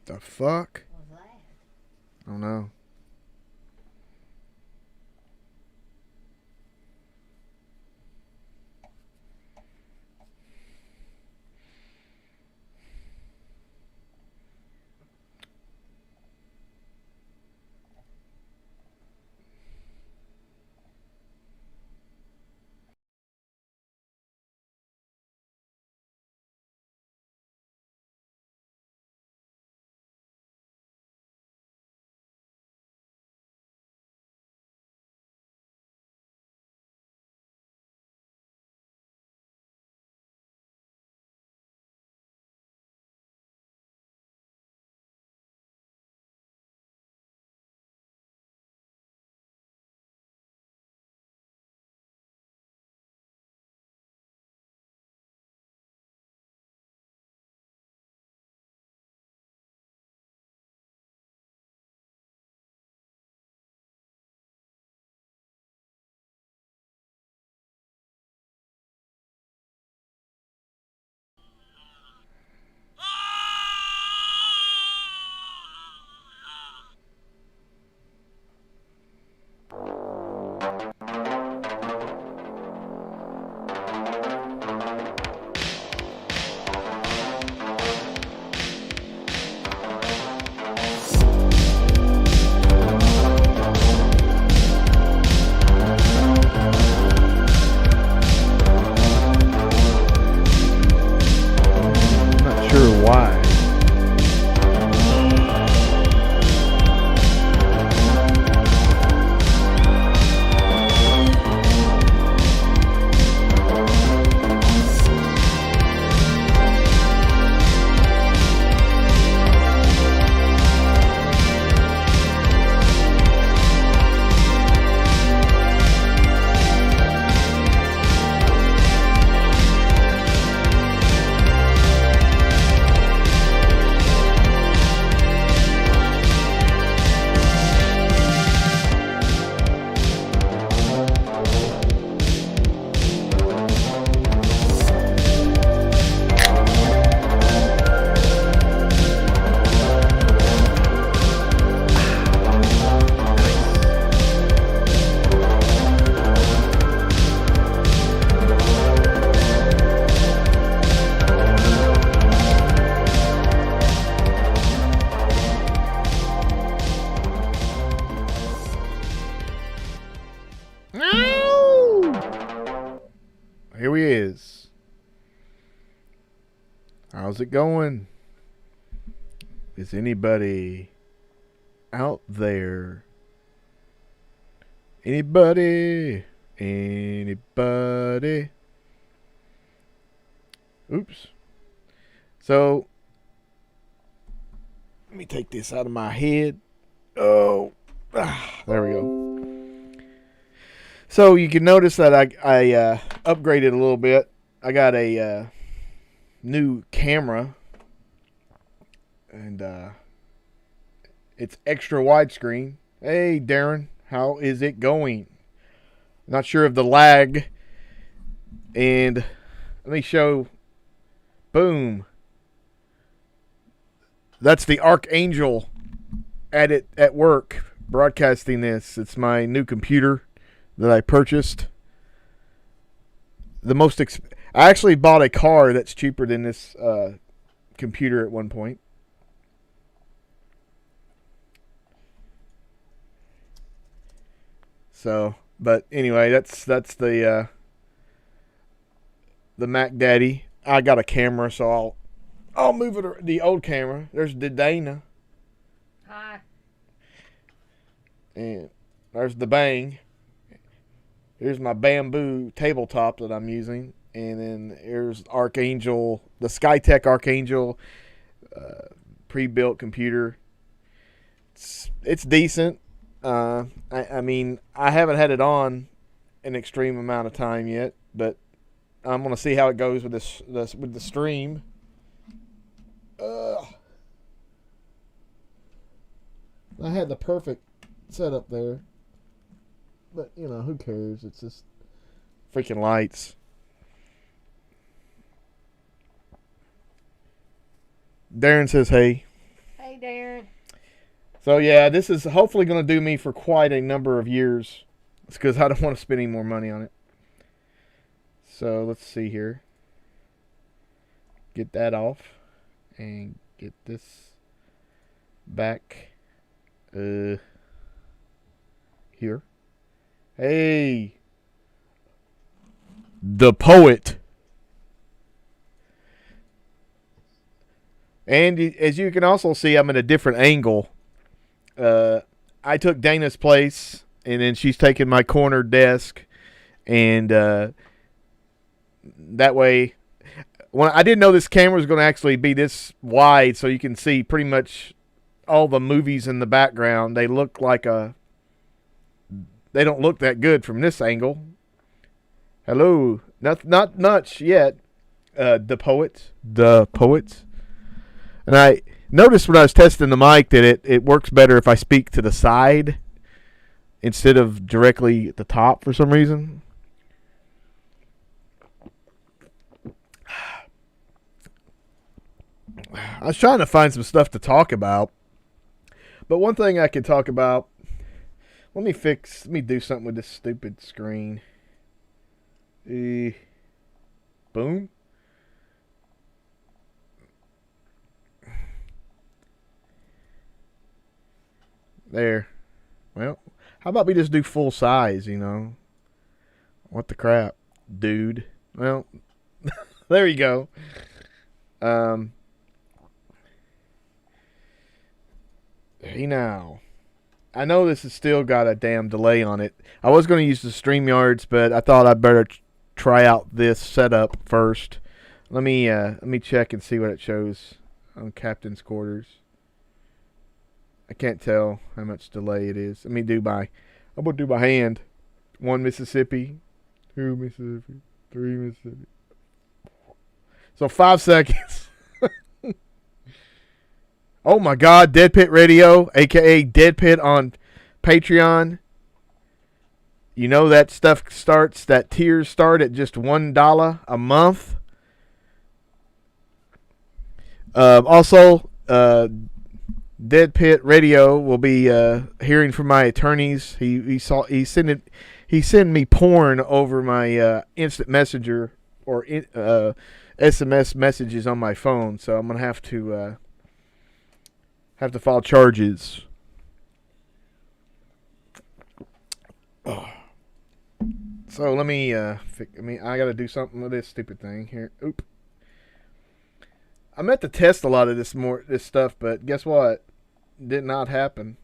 The fuck? I don't know. Here he is. How's it going? Is anybody out there? Anybody? Anybody? Oops. So, let me take this out of my head. Oh, there we go. So you can notice that I upgraded a little bit. I got a new camera, and it's extra widescreen. Hey, Darren, how is it going? Not sure of the lag. And let me show. Boom. That's the Archangel at work broadcasting this. It's my new computer that I purchased. I actually bought a car that's cheaper than this computer at one point. So, but anyway, that's the Mac Daddy. I got a camera, so I'll move it. The old camera. There's Dana. Hi. And there's the Bang. Here's my bamboo tabletop that I'm using. And then here's Archangel, the Skytech Archangel pre-built computer. It's decent. I mean, I haven't had it on an extreme amount of time yet, but I'm gonna see how it goes with this with the stream. I had the perfect setup there, but you know, who cares? It's just freaking lights. Darren says, "Hey." Hey, Darren. So yeah, this is hopefully going to do me for quite a number of years. It's because I don't want to spend any more money on it. So let's see here. Get that off and get this back here. Hey, the poet. And as you can also see, I'm at a different angle. I took Dana's place, and then she's taking my corner desk, and that way, when I didn't know this camera was going to actually be this wide, so you can see pretty much all the movies in the background. They look like they don't look that good from this angle. Hello, not much yet. The poets. And I noticed when I was testing the mic that it works better if I speak to the side instead of directly at the top for some reason. I was trying to find some stuff to talk about. But one thing I could talk about, let me do something with this stupid screen. Boom. There. Well, how about we just do full size, you know? What the crap, dude? Well, there you go. Hey now. I know this has still got a damn delay on it. I was going to use the StreamYards, but I thought I'd better try out this setup first. Let me check and see what it shows on Captain's Quarters. I can't tell how much delay it is. I'm going to do by hand. 1 Mississippi, 2 Mississippi, 3 Mississippi. So 5 seconds. Oh my God, DEADPIT Radio, aka DEADPIT on Patreon. You know that tiers start at just $1 a month. Also, DEADPIT Radio will be hearing from my attorneys. He sent me porn over my instant messenger or SMS messages on my phone, so I'm gonna have to file charges. So let me I gotta do something with this stupid thing here. Oop. I meant to test a lot of this stuff, but guess what? Did not happen.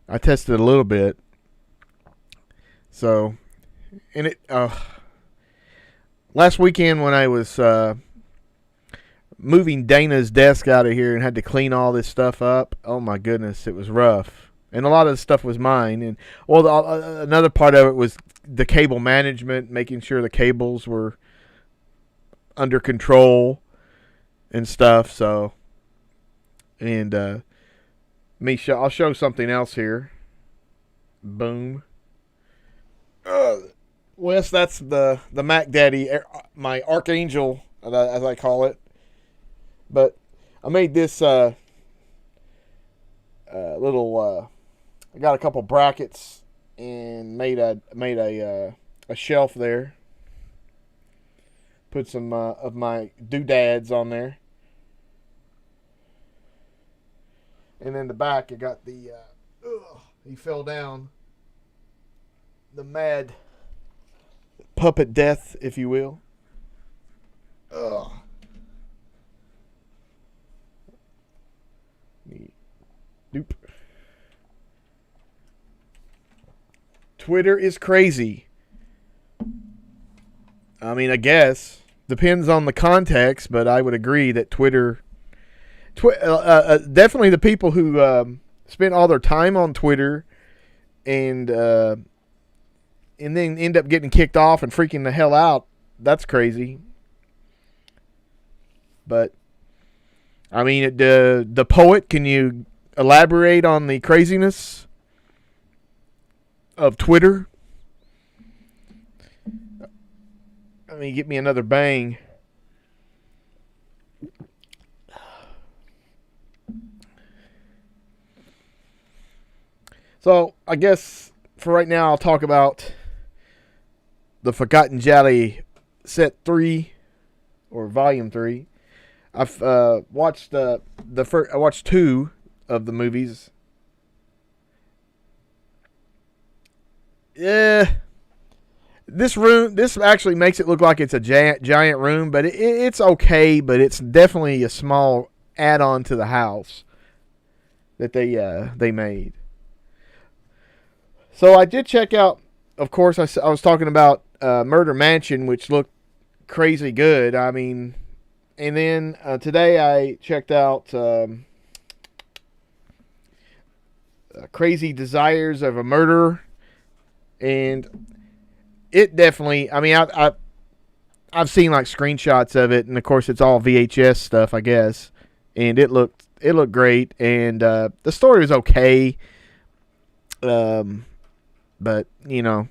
I tested a little bit. So, and last weekend when I was moving Dana's desk out of here and had to clean all this stuff up, oh my goodness, it was rough. And a lot of the stuff was mine. And another part of it was the cable management, making sure the cables were under control and stuff. So, and I'll show something else here. Boom. Wes, that's the Mac Daddy, my Archangel, as I call it. But I made this little. I got a couple brackets and made a shelf there. Put some of my doodads on there. And in the back, I got the. He fell down. The mad puppet death, if you will. Ugh. Nope. Twitter is crazy. I mean, I guess. Depends on the context, but I would agree that Twitter... definitely the people who spend all their time on Twitter and then end up getting kicked off and freaking the hell out. That's crazy. But I mean, the poet, can you elaborate on the craziness of Twitter? I mean, get me another bang. So, I guess for right now, I'll talk about the Forgotten Jolly Set 3 or Volume 3. I've watched I watched 2 of the movies. Yeah, this actually makes it look like it's a giant room, but it's okay. But it's definitely a small add-on to the house that they made. So I did check out. Of course, I was talking about Murder Mansion, which looked crazy good. I mean, and then today I checked out Crazy Desires of a Murderer, and it definitely. I mean, I've seen like screenshots of it, and of course it's all VHS stuff, I guess. And it looked great, and the story was okay. But you know,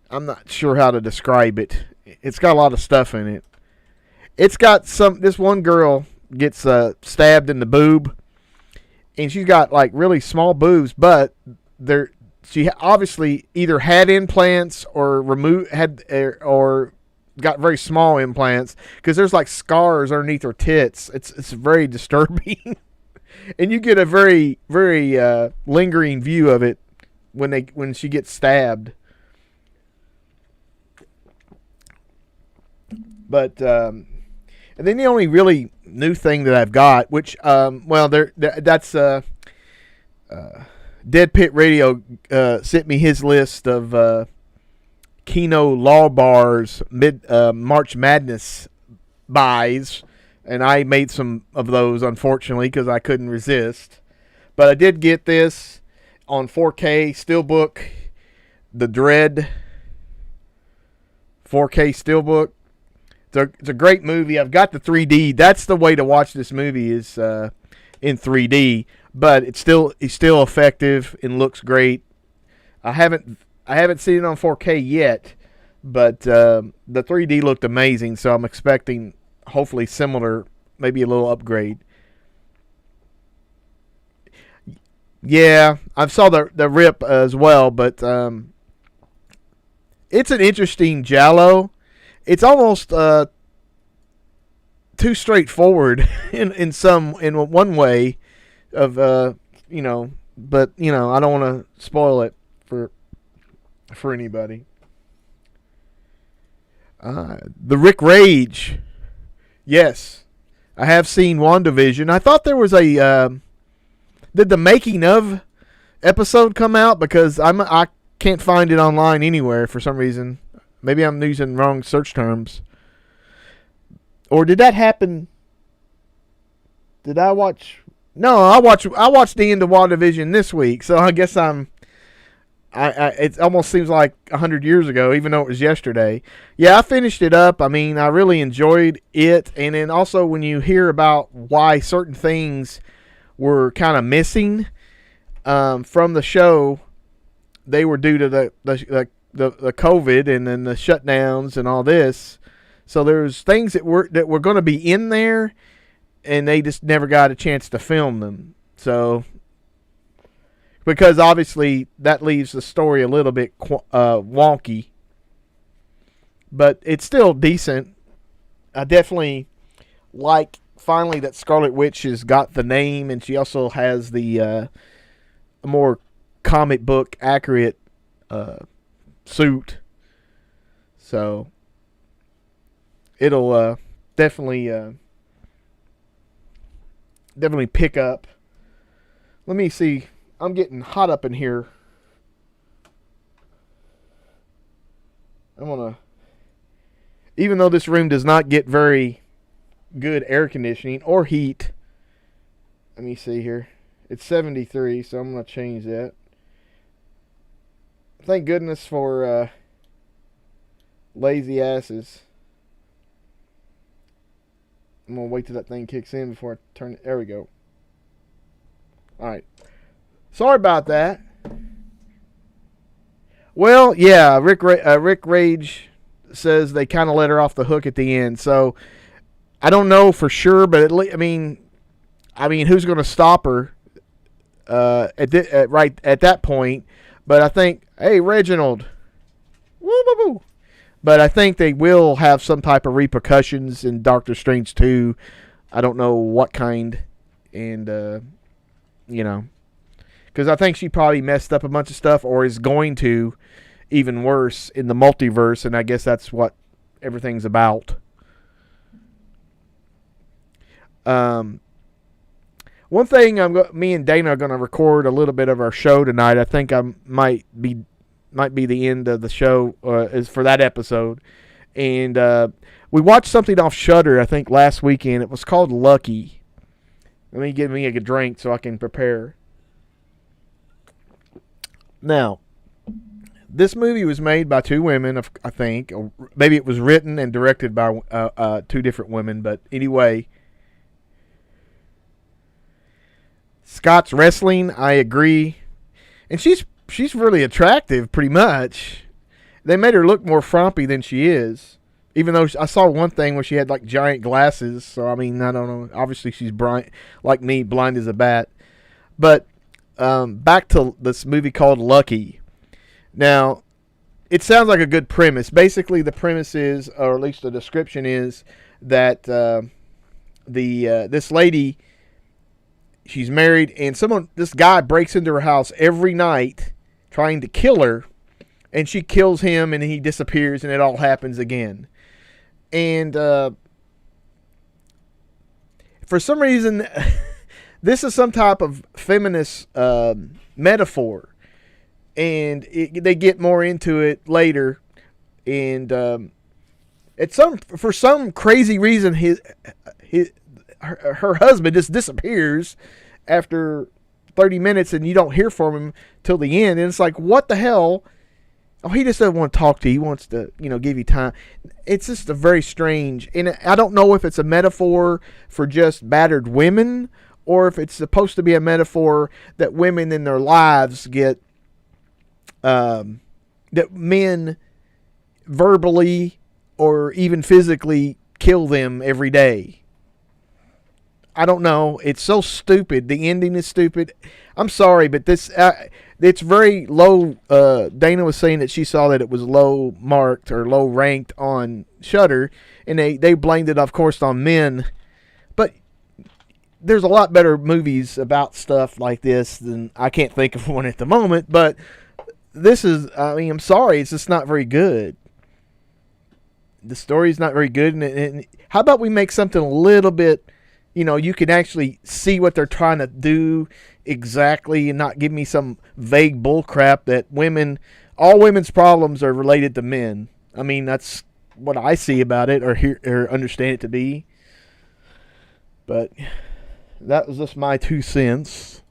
I'm not sure how to describe it. It's got a lot of stuff in it. It's got this one girl gets stabbed in the boob, and she's got like really small boobs, but she obviously either had implants or or got very small implants, because there's like scars underneath her tits. It's very disturbing. And you get a very, very lingering view of it when she gets stabbed. But and then the only really new thing that I've got, which that's DEADPIT Radio sent me his list of Kino Law Bar's March Madness buys. And I made some of those, unfortunately, because I couldn't resist. But I did get this on 4K Steelbook, the Dread 4K Steelbook. It's a great movie. I've got the 3D. That's the way to watch this movie, is in 3D. But it's still effective and looks great. I haven't seen it on 4K yet, but the 3D looked amazing. So I'm expecting, hopefully similar, maybe a little upgrade. Yeah, I saw the rip as well, but it's an interesting giallo. It's almost too straightforward in one way of but I don't want to spoil it for anybody. The Rick Rage. Yes, I have seen WandaVision. I thought there was did the making of episode come out? Because I can't find it online anywhere for some reason. Maybe I'm using wrong search terms. Or did that happen? Did I watch? No, I watched the end of WandaVision this week. So I guess it almost seems like 100 years ago, even though it was yesterday. Yeah, I finished it up. I mean, I really enjoyed it. And then also when you hear about why certain things were kind of missing from the show, they were due to the COVID and then the shutdowns and all this. So there's things that were going to be in there, and they just never got a chance to film them. So, because obviously that leaves the story a little bit wonky, but it's still decent. I definitely like finally that Scarlet Witch has got the name, and she also has the more comic book accurate suit. So it'll definitely pick up. Let me see. I'm getting hot up in here. Even though this room does not get very good air conditioning or heat. Let me see here. It's 73, so I'm going to change that. Thank goodness for lazy asses. I'm going to wait till that thing kicks in before I turn it. There we go. Alright. Sorry about that. Well, yeah, Rick Rage says they kind of let her off the hook at the end. So, I don't know for sure, but at least, I mean, who's going to stop her right at that point? But I think, hey, Reginald. Woo, woo, woo. But I think they will have some type of repercussions in Doctor Strange 2. I don't know what kind. And, because I think she probably messed up a bunch of stuff or is going to, even worse, in the multiverse. And I guess that's what everything's about. One thing me and Dana are going to record a little bit of our show tonight. I think I might be the end of the show is for that episode. And we watched something off Shudder, I think, last weekend. It was called Lucky. Let me get me a drink so I can prepare. Now, this movie was made by two women, I think. Or maybe it was written and directed by two different women. But anyway, Scott's wrestling, I agree. And she's really attractive, pretty much. They made her look more frumpy than she is. Even though I saw one thing where she had like giant glasses. So, I mean, I don't know. Obviously, she's blind, like me, blind as a bat. But back to this movie called Lucky. Now, it sounds like a good premise. Basically, the premise is, or at least the description is, that this lady, she's married, and this guy breaks into her house every night trying to kill her, and she kills him, and he disappears, and it all happens again. And for some reason, this is some type of feminist metaphor, and they get more into it later. And for some crazy reason, her husband just disappears after 30 minutes, and you don't hear from him till the end. And it's like, what the hell? Oh, he just doesn't want to talk to you. He wants to, give you time. It's just a very strange, and I don't know if it's a metaphor for just battered women, or if it's supposed to be a metaphor that women in their lives get, that men verbally or even physically kill them every day. I don't know. It's so stupid. The ending is stupid. I'm sorry, but this it's very low. Dana was saying that she saw that it was low marked or low ranked on Shudder, and they blamed it, of course, on men. But there's a lot better movies about stuff like this than I can't think of one at the moment. But this is, I'm sorry, it's just not very good. The story's not very good. And how about we make something a little bit, you can actually see what they're trying to do exactly and not give me some vague bullcrap that all women's problems are related to men. I mean, that's what I see about it or understand it to be. But that was just my 2 cents.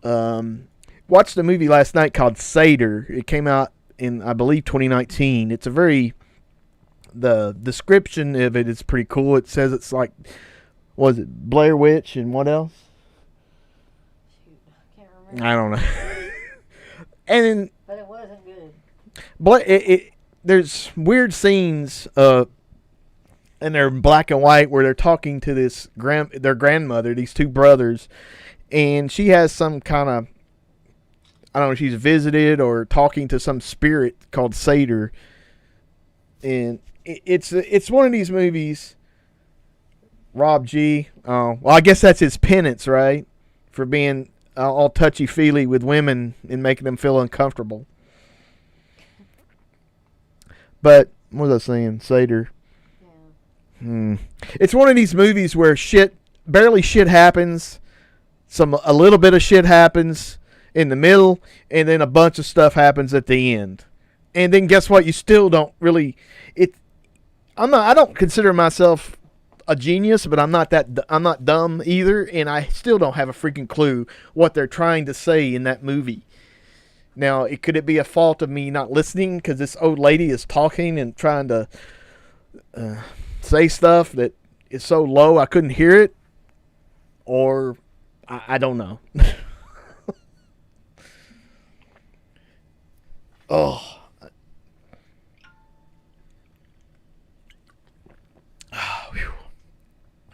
Watched a movie last night called Seder. It came out in, I believe, 2019. It's the description of it is pretty cool. It says it's like, was it Blair Witch and what else? Shoot, I can't remember. I don't know. But it wasn't good. There's weird scenes, and they're black and white, where they're talking to their grandmother, these two brothers, and she has some kind of, I don't know, she's visited or talking to some spirit called Seder, and it's one of these movies. Rob G. Oh, well, I guess that's his penance, right? For being all touchy-feely with women and making them feel uncomfortable. But, what was I saying? Seder. Yeah. It's one of these movies where barely shit happens. A little bit of shit happens in the middle, and then a bunch of stuff happens at the end. And then guess what? You still don't really... I don't consider myself a genius, but I'm not dumb either, and I still don't have a freaking clue what they're trying to say in that movie. Now, could it be a fault of me not listening because this old lady is talking and trying to say stuff that is so low I couldn't hear it? Or I don't know. Oh.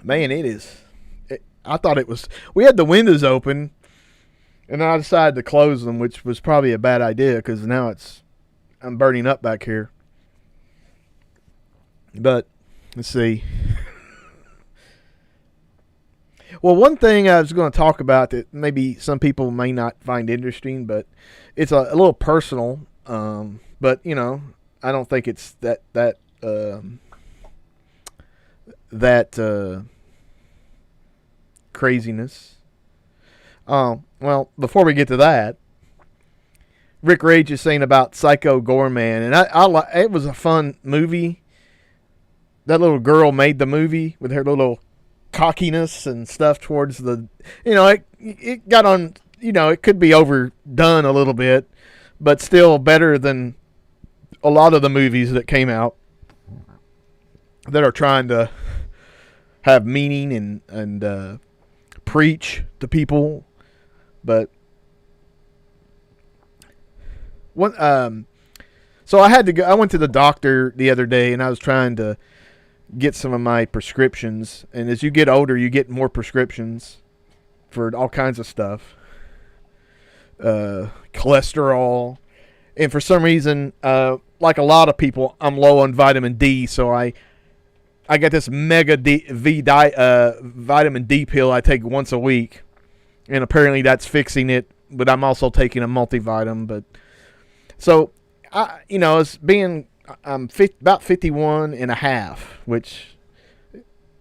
Man, I thought it was... We had the windows open, and I decided to close them, which was probably a bad idea because now I'm burning up back here. But, let's see. Well, one thing I was going to talk about that maybe some people may not find interesting, but it's a little personal. But, you know, I don't think it's that craziness. Well, before we get to that, Rick Rage is saying about Psycho Goreman, and it was a fun movie. That little girl made the movie with her little cockiness and stuff towards the, you know, it got on, you know, it could be overdone a little bit, but still better than a lot of the movies that came out that are trying to have meaning and preach to people. But so I had to go. I went to the doctor the other day, and I was trying to get some of my prescriptions. And as you get older, you get more prescriptions for all kinds of stuff, cholesterol, and for some reason, like a lot of people, I'm low on vitamin D. So I got this mega vitamin D pill I take once a week, and apparently that's fixing it. But I'm also taking a multivitamin. But so I'm about 51 and a half, which,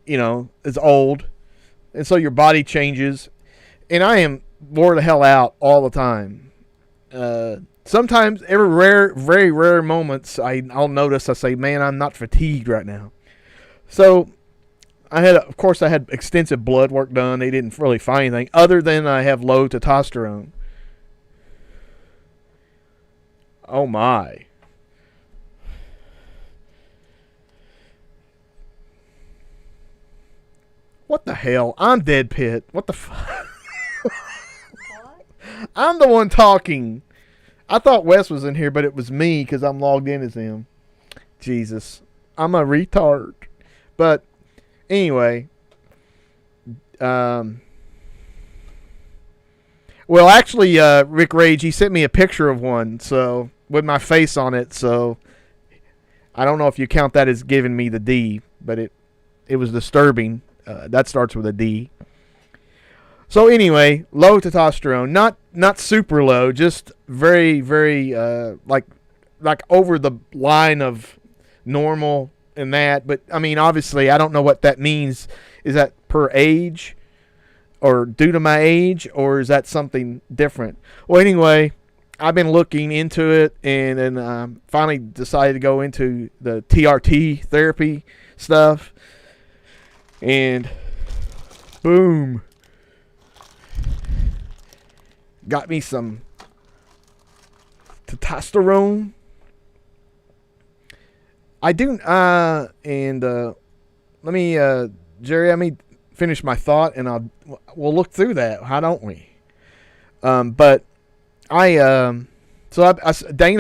you know, is old, and so your body changes, and I am wore the hell out all the time. Sometimes, very rare moments, I'll notice. I say, man, I'm not fatigued right now. So I had extensive blood work done. They didn't really find anything other than I have low testosterone. Oh my. What the hell? I'm DEADPIT. What the fuck? I'm the one talking. I thought Wes was in here, but it was me because I'm logged in as him. Jesus. I'm a retard. But anyway. Well, actually, Rick Rage, he sent me a picture of one, so with my face on it. So I don't know if you count that as giving me the D, but it was disturbing. That starts with a D. So anyway, low testosterone, not super low, just very, very like over the line of normal and that. But I mean, obviously, I don't know what that means. Is that per age, or due to my age, or is that something different? Well, anyway, I've been looking into it, and then finally decided to go into the TRT therapy stuff, and boom. Got me some testosterone. I do, and let me, Jerry, let me finish my thought, and we'll look through that. How don't we? But Dana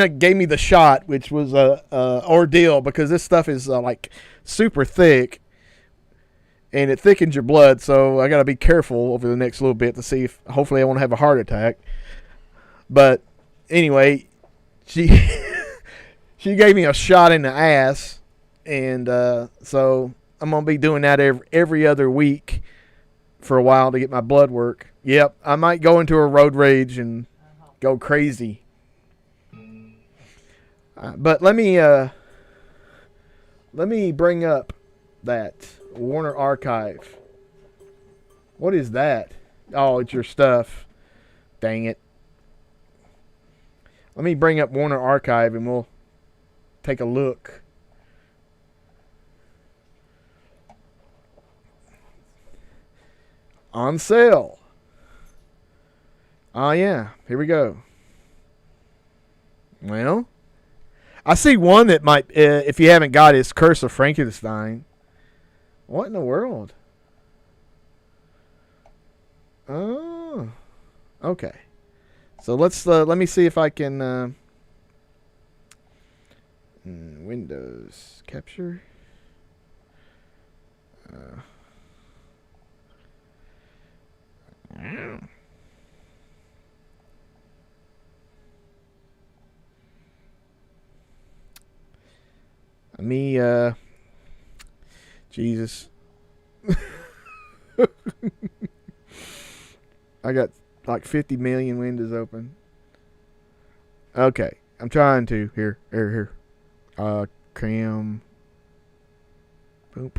gave me the shot, which was a ordeal because this stuff is like super thick. And it thickens your blood, so I got to be careful over the next little bit to see if, hopefully I won't have a heart attack. But anyway, she gave me a shot in the ass, and so I'm going to be doing that every other week for a while to get my blood work. Yep, I might go into a road rage and go crazy. But let me bring up that Warner Archive. What is that? Oh, it's your stuff. Dang it. Let me bring up Warner Archive and we'll take a look. On sale. Oh, yeah. Here we go. Well, I see one that might, if you haven't got it, it's Curse of Frankenstein. What in the world? Oh. Okay. So let me see if I can, Windows capture. Jesus. I got like 50 million windows open. Okay. I'm trying to. Here. Cram. Boom.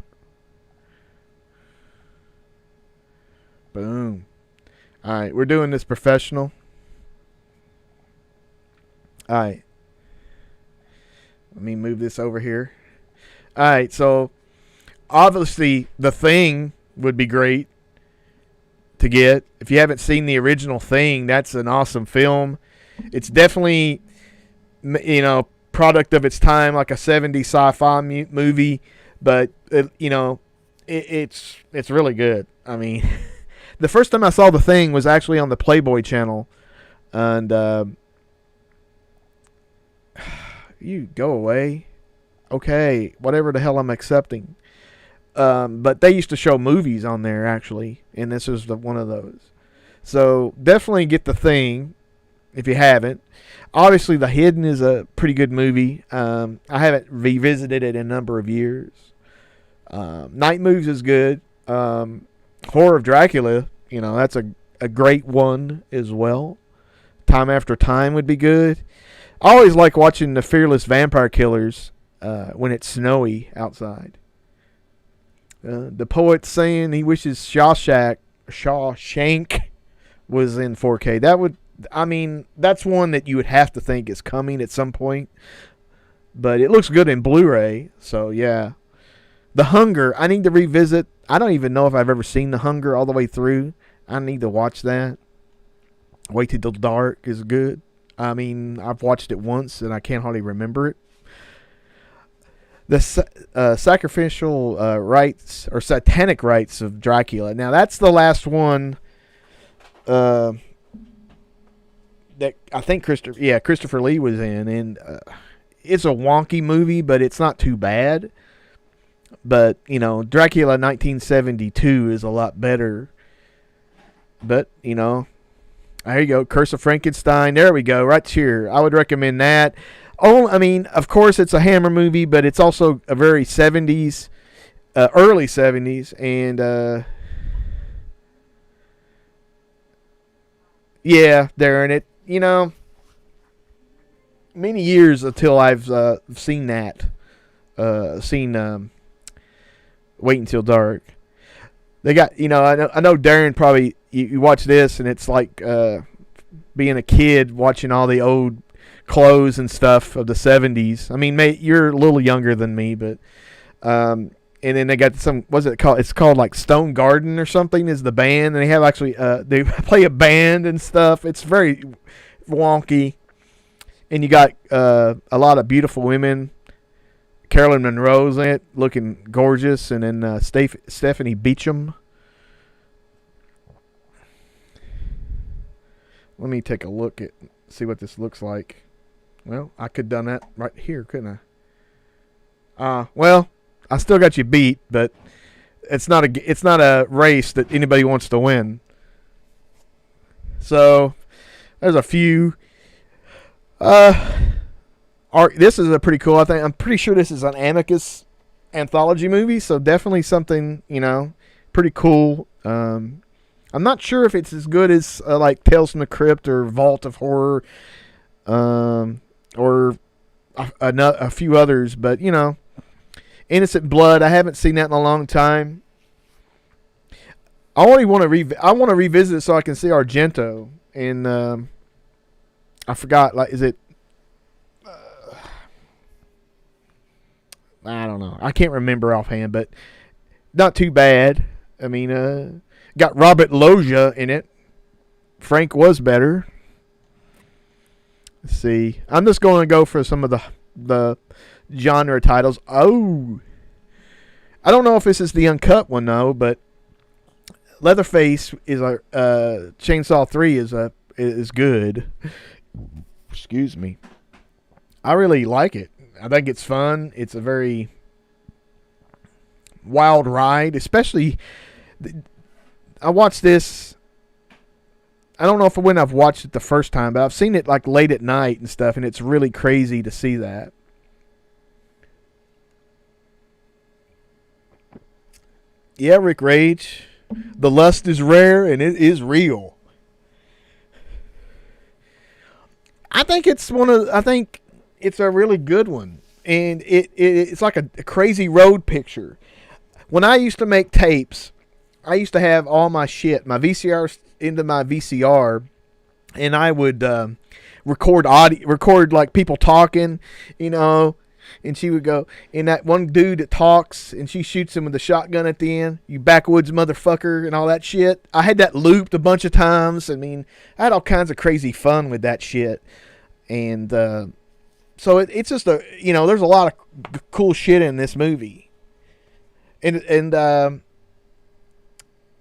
Boom. Alright, we're doing this professional. Alright. Let me move this over here. Alright, so obviously The Thing would be great to get. If you haven't seen the original Thing, that's an awesome film. It's definitely, product of its time, like a 70s sci-fi movie, but it's really good. I mean, the first time I saw The Thing was actually on the Playboy channel, and you go away. Okay, whatever the hell I'm accepting. But they used to show movies on there, actually, and this is one of those. So definitely get The Thing if you haven't. Obviously, The Hidden is a pretty good movie. I haven't revisited it in a number of years. Night Moves is good. Horror of Dracula, that's a great one as well. Time After Time would be good. I always like watching the Fearless Vampire Killers when it's snowy outside. The poet's saying he wishes Shawshank was in 4K. That's one that you would have to think is coming at some point. But it looks good in Blu-ray, so yeah. The Hunger, I need to revisit. I don't even know if I've ever seen The Hunger all the way through. I need to watch that. Wait Till Dark is good. I've watched it once and I can't hardly remember it. The sacrificial rites or satanic rites of Dracula. Now that's the last one that I think Christopher Lee was in, and it's a wonky movie, but it's not too bad. But Dracula 1972 is a lot better. But there you go, Curse of Frankenstein. There we go, right here. I would recommend that. Of course, it's a Hammer movie, but it's also a very 70s, early 70s, and yeah, Darren, it many years until I've seen that, Wait Until Dark. They got I know Darren probably you watch this and it's like being a kid watching all the old clothes and stuff of the 70s. You're a little younger than me, but and then they got what's it called? It's called like Stone Garden or something is the band, and they have actually they play a band and stuff. It's very wonky, and you got a lot of beautiful women. Carolyn Monroe's in it, looking gorgeous, and then Stephanie Beacham. Let me take a look at see what this looks like. Well, I could have done that right here, couldn't I? Well, I still got you beat, but it's not a race that anybody wants to win. So there's a few. This is a pretty cool. I'm pretty sure this is an Amicus anthology movie, so definitely something pretty cool. I'm not sure if it's as good as like Tales from the Crypt or Vault of Horror, or a few others, but Innocent Blood. I haven't seen that in a long time. I want to revisit it so I can see Argento, and I forgot. Like, is it? I don't know. I can't remember offhand, but not too bad. Got Robert Loggia in it. Frank was better. Let's see. I'm just going to go for some of the genre titles. Oh, I don't know if this is the uncut one though, but Leatherface is a Chainsaw 3 is good. Excuse me. I really like it. I think it's fun. It's a very wild ride, especially. I watched this. I don't know if when I've watched it the first time, but I've seen it like late at night and stuff, and it's really crazy to see that. Yeah, Rick Rage. The lust is rare and it is real. I think it's a really good one, and it's like a crazy road picture. When I used to make tapes, I used to have all my shit, my VCR into my VCR, and I would record like people talking, and she would go, and that one dude that talks, and she shoots him with a shotgun at the end, you backwoods motherfucker, and all that shit. I had that looped a bunch of times. I mean, I had all kinds of crazy fun with that shit. And so it's just there's a lot of cool shit in this movie. And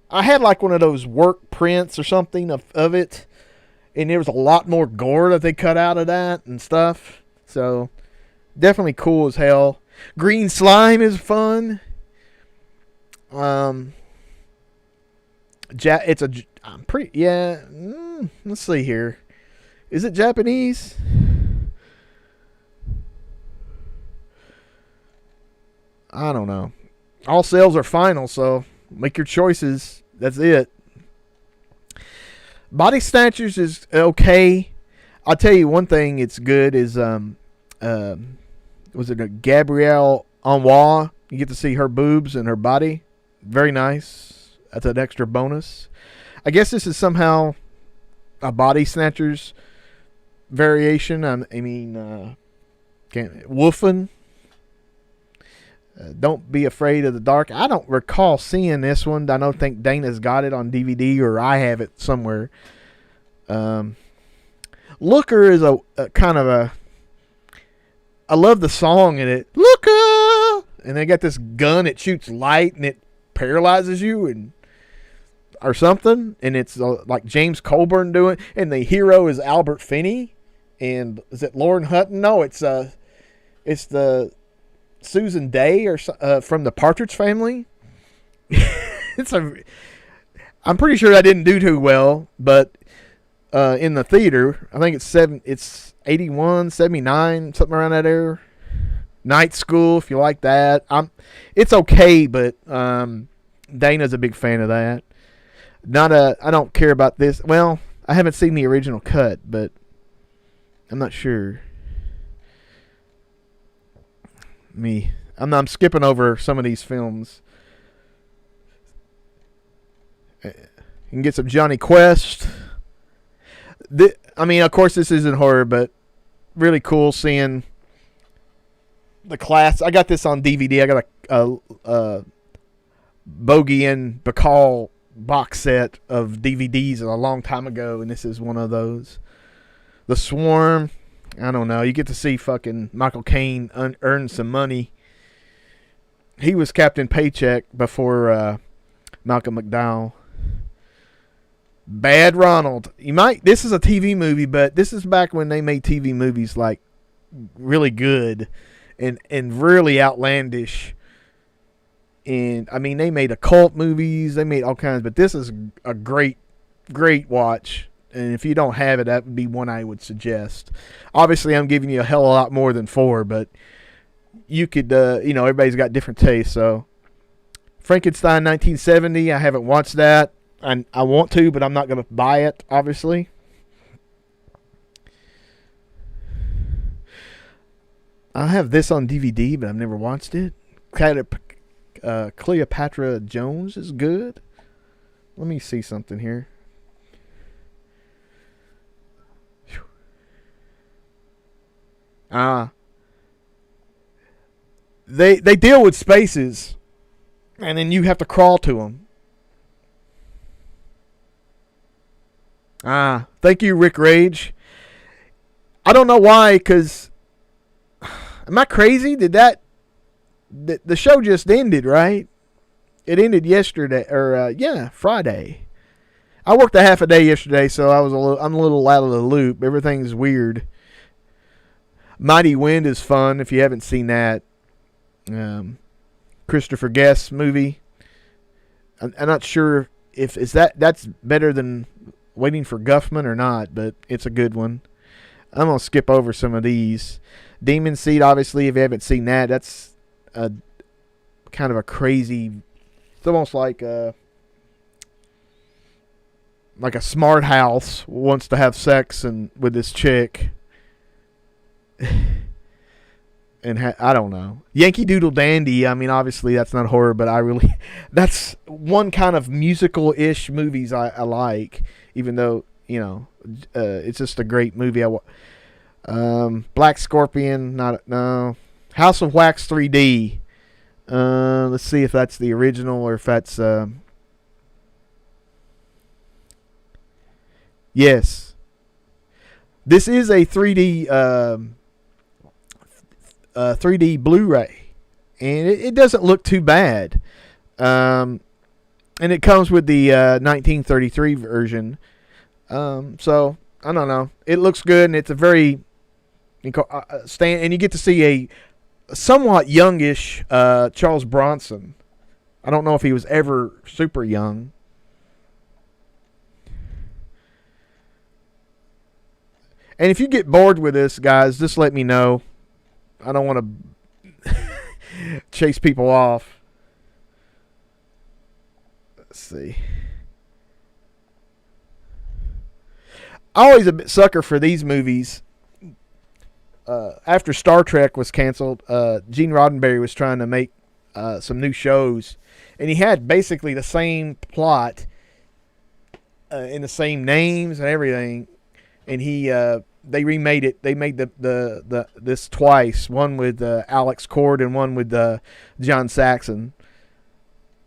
I had like one of those work prints or something of it, and there was a lot more gore that they cut out of that and stuff. So definitely cool as hell. Green slime is fun. Let's see here. Is it Japanese? I don't know. All sales are final, so make your choices. That's it. Body Snatchers is okay. I'll tell you one thing it's good is was it a Gabrielle Anwar? You get to see her boobs and her body. Very nice. That's an extra bonus. I guess this is somehow a Body Snatchers variation. Wolfen. Don't Be Afraid of the Dark. I don't recall seeing this one. I don't think Dana's got it on DVD, or I have it somewhere. Looker is a kind of a... I love the song in it. Looker! And they got this gun. It shoots light and it paralyzes you or something. And it's like James Coburn doing. And the hero is Albert Finney. And is it Lauren Hutton? No, it's the Susan Day or from the Partridge Family. I'm pretty sure that didn't do too well, but in the theater, I think it's 81, 79, something around that area. Night School, if you like that. It's okay, but Dana's a big fan of that. I don't care about this. Well, I haven't seen the original cut, but I'm not sure. I'm skipping over some of these films. You can get some Johnny Quest. Of course, this isn't horror, but really cool seeing the class. I got this on DVD. I got a Bogey and Bacall box set of DVDs a long time ago, and this is one of those. The Swarm. I don't know. You get to see fucking Michael Caine earn some money. He was Captain Paycheck before Malcolm McDowell. Bad Ronald. This is a TV movie, but this is back when they made TV movies like really good and really outlandish. And they made occult movies. They made all kinds, but this is a great, great watch. And if you don't have it, that would be one I would suggest. Obviously, I'm giving you a hell of a lot more than 4, but you could, everybody's got different tastes. So, Frankenstein 1970, I haven't watched that. And I want to, but I'm not going to buy it, obviously. I have this on DVD, but I've never watched it. Cleopatra Jones is good. Let me see something here. They deal with spaces, and then you have to crawl to them. Thank you, Rick Rage. I don't know why, because am I crazy? The show just ended, right? It ended yesterday, or Friday. I worked a half a day yesterday, so I'm a little out of the loop. Everything's weird. Mighty Wind is fun if you haven't seen that. Christopher Guest movie. I'm not sure if that's better than Waiting for Guffman or not, but it's a good one. I'm gonna skip over some of these. Demon Seed, obviously, if you haven't seen that, that's a kind of a crazy. It's almost like a smart house wants to have sex with this chick. And I don't know. Yankee Doodle Dandy, I mean, obviously that's not horror, but that's one kind of musical-ish movies I like, even though, it's just a great movie. Black Scorpion, no. House of Wax 3D. Let's see if that's the original or if that's... Yes. This is a 3D... 3D Blu-ray, and it doesn't look too bad. And it comes with the 1933 version. So I don't know. It looks good, and it's a very and you get to see a somewhat youngish Charles Bronson. I don't know if he was ever super young. And if you get bored with this, guys, just let me know. I don't want to chase people off. Let's see. Always a bit sucker for these movies. After Star Trek was canceled, Gene Roddenberry was trying to make some new shows, and he had basically the same plot and the same names and everything, and they remade it. They made this twice. One with Alex Cord and one with John Saxon.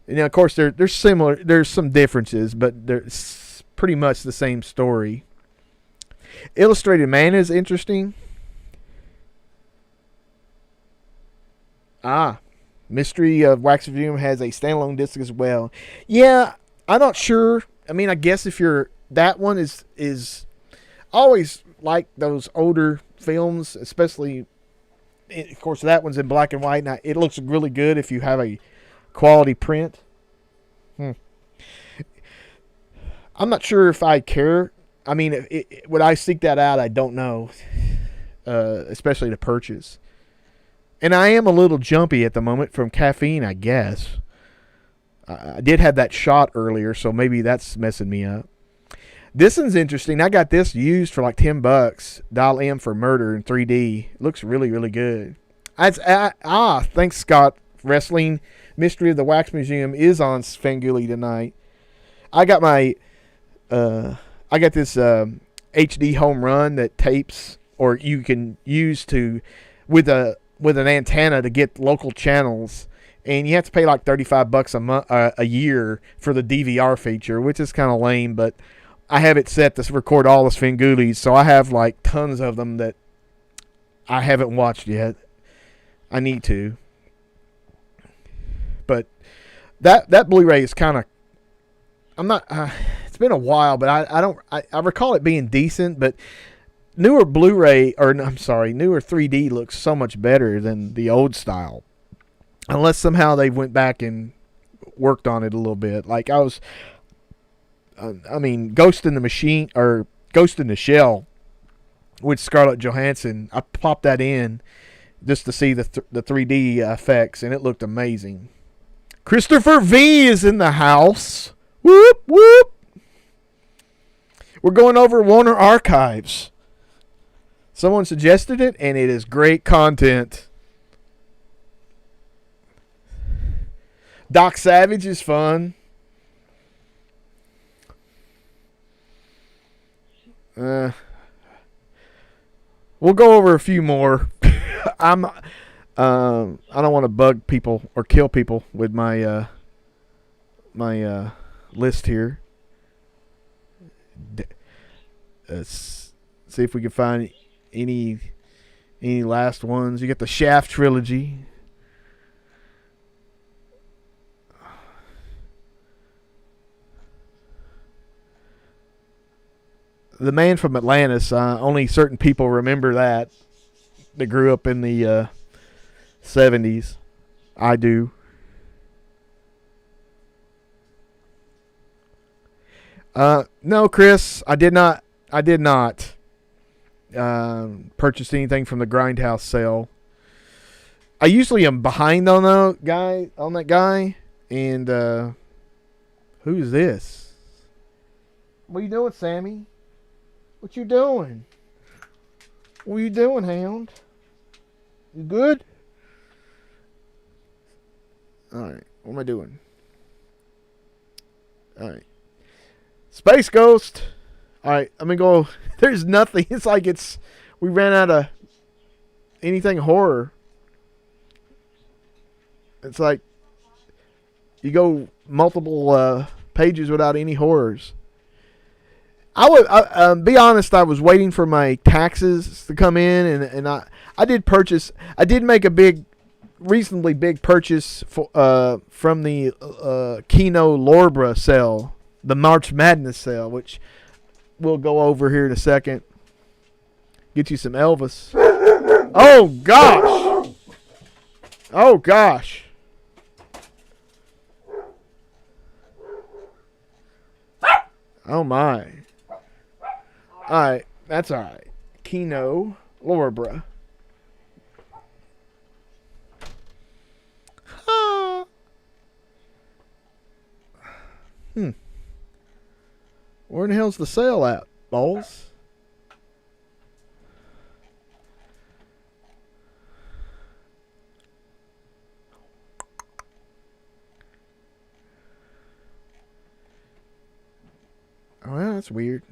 And of course, they're similar. There's some differences, but they're pretty much the same story. Illustrated Man is interesting. Mystery of Wax Museum has a standalone disc as well. Yeah, I'm not sure. I mean, I guess if that one is always like those older films, especially, of course, that one's in black and white. Now, it looks really good if you have a quality print. I'm not sure if I care. I mean, would I seek that out? I don't know, especially to purchase. And I am a little jumpy at the moment from caffeine, I guess. I did have that shot earlier, so maybe that's messing me up. This one's interesting. I got this used for like $10. Dial M for Murder in 3D. It looks really, really good. Thanks, Scott. Wrestling Mystery of the Wax Museum is on Svengoolie tonight. I got this HD home run that tapes, or you can use with an antenna to get local channels, and you have to pay like $35 a year for the DVR feature, which is kind of lame, but I have it set to record all the Svengoolies, so I have like tons of them that I haven't watched yet. I need to. But that Blu-ray is kind of, I'm not, it's been a while, but I recall it being decent, but newer Blu-ray, or I'm sorry, newer 3D looks so much better than the old style. Unless somehow they went back and worked on it a little bit. Like Ghost in the Machine, or Ghost in the Shell with Scarlett Johansson, I popped that in just to see the 3D effects, and it looked amazing. Christopher V is in the house. Whoop, whoop. We're going over Warner Archives. Someone suggested it, and it is great content. Doc Savage is fun. We'll go over a few more. I don't want to bug people or kill people with my list here. See if we can find any last ones. You got the Shaft trilogy. The Man from Atlantis. Only certain people remember that. They grew up in the 70s. I do. No, Chris, I did not purchase anything from the Grindhouse sale. I usually am behind on that guy. And who's this? What are you doing, Sammy? What you doing? What are you doing, Hound? You good? Alright, what am I doing? Alright. Space Ghost. Alright, I'm gonna go. There's nothing. It's like we ran out of anything horror. It's like you go multiple pages without any horrors. I would be honest. I was waiting for my taxes to come in, and I did purchase. I did make a reasonably big purchase from the Kino Lorbra sale, the March Madness sale, which we'll go over here in a second. Get you some Elvis. Oh gosh! Oh gosh! Oh my! All right, that's all right. Kino Lorbra. Where in the hell's the sale at, balls? Oh, yeah, that's weird.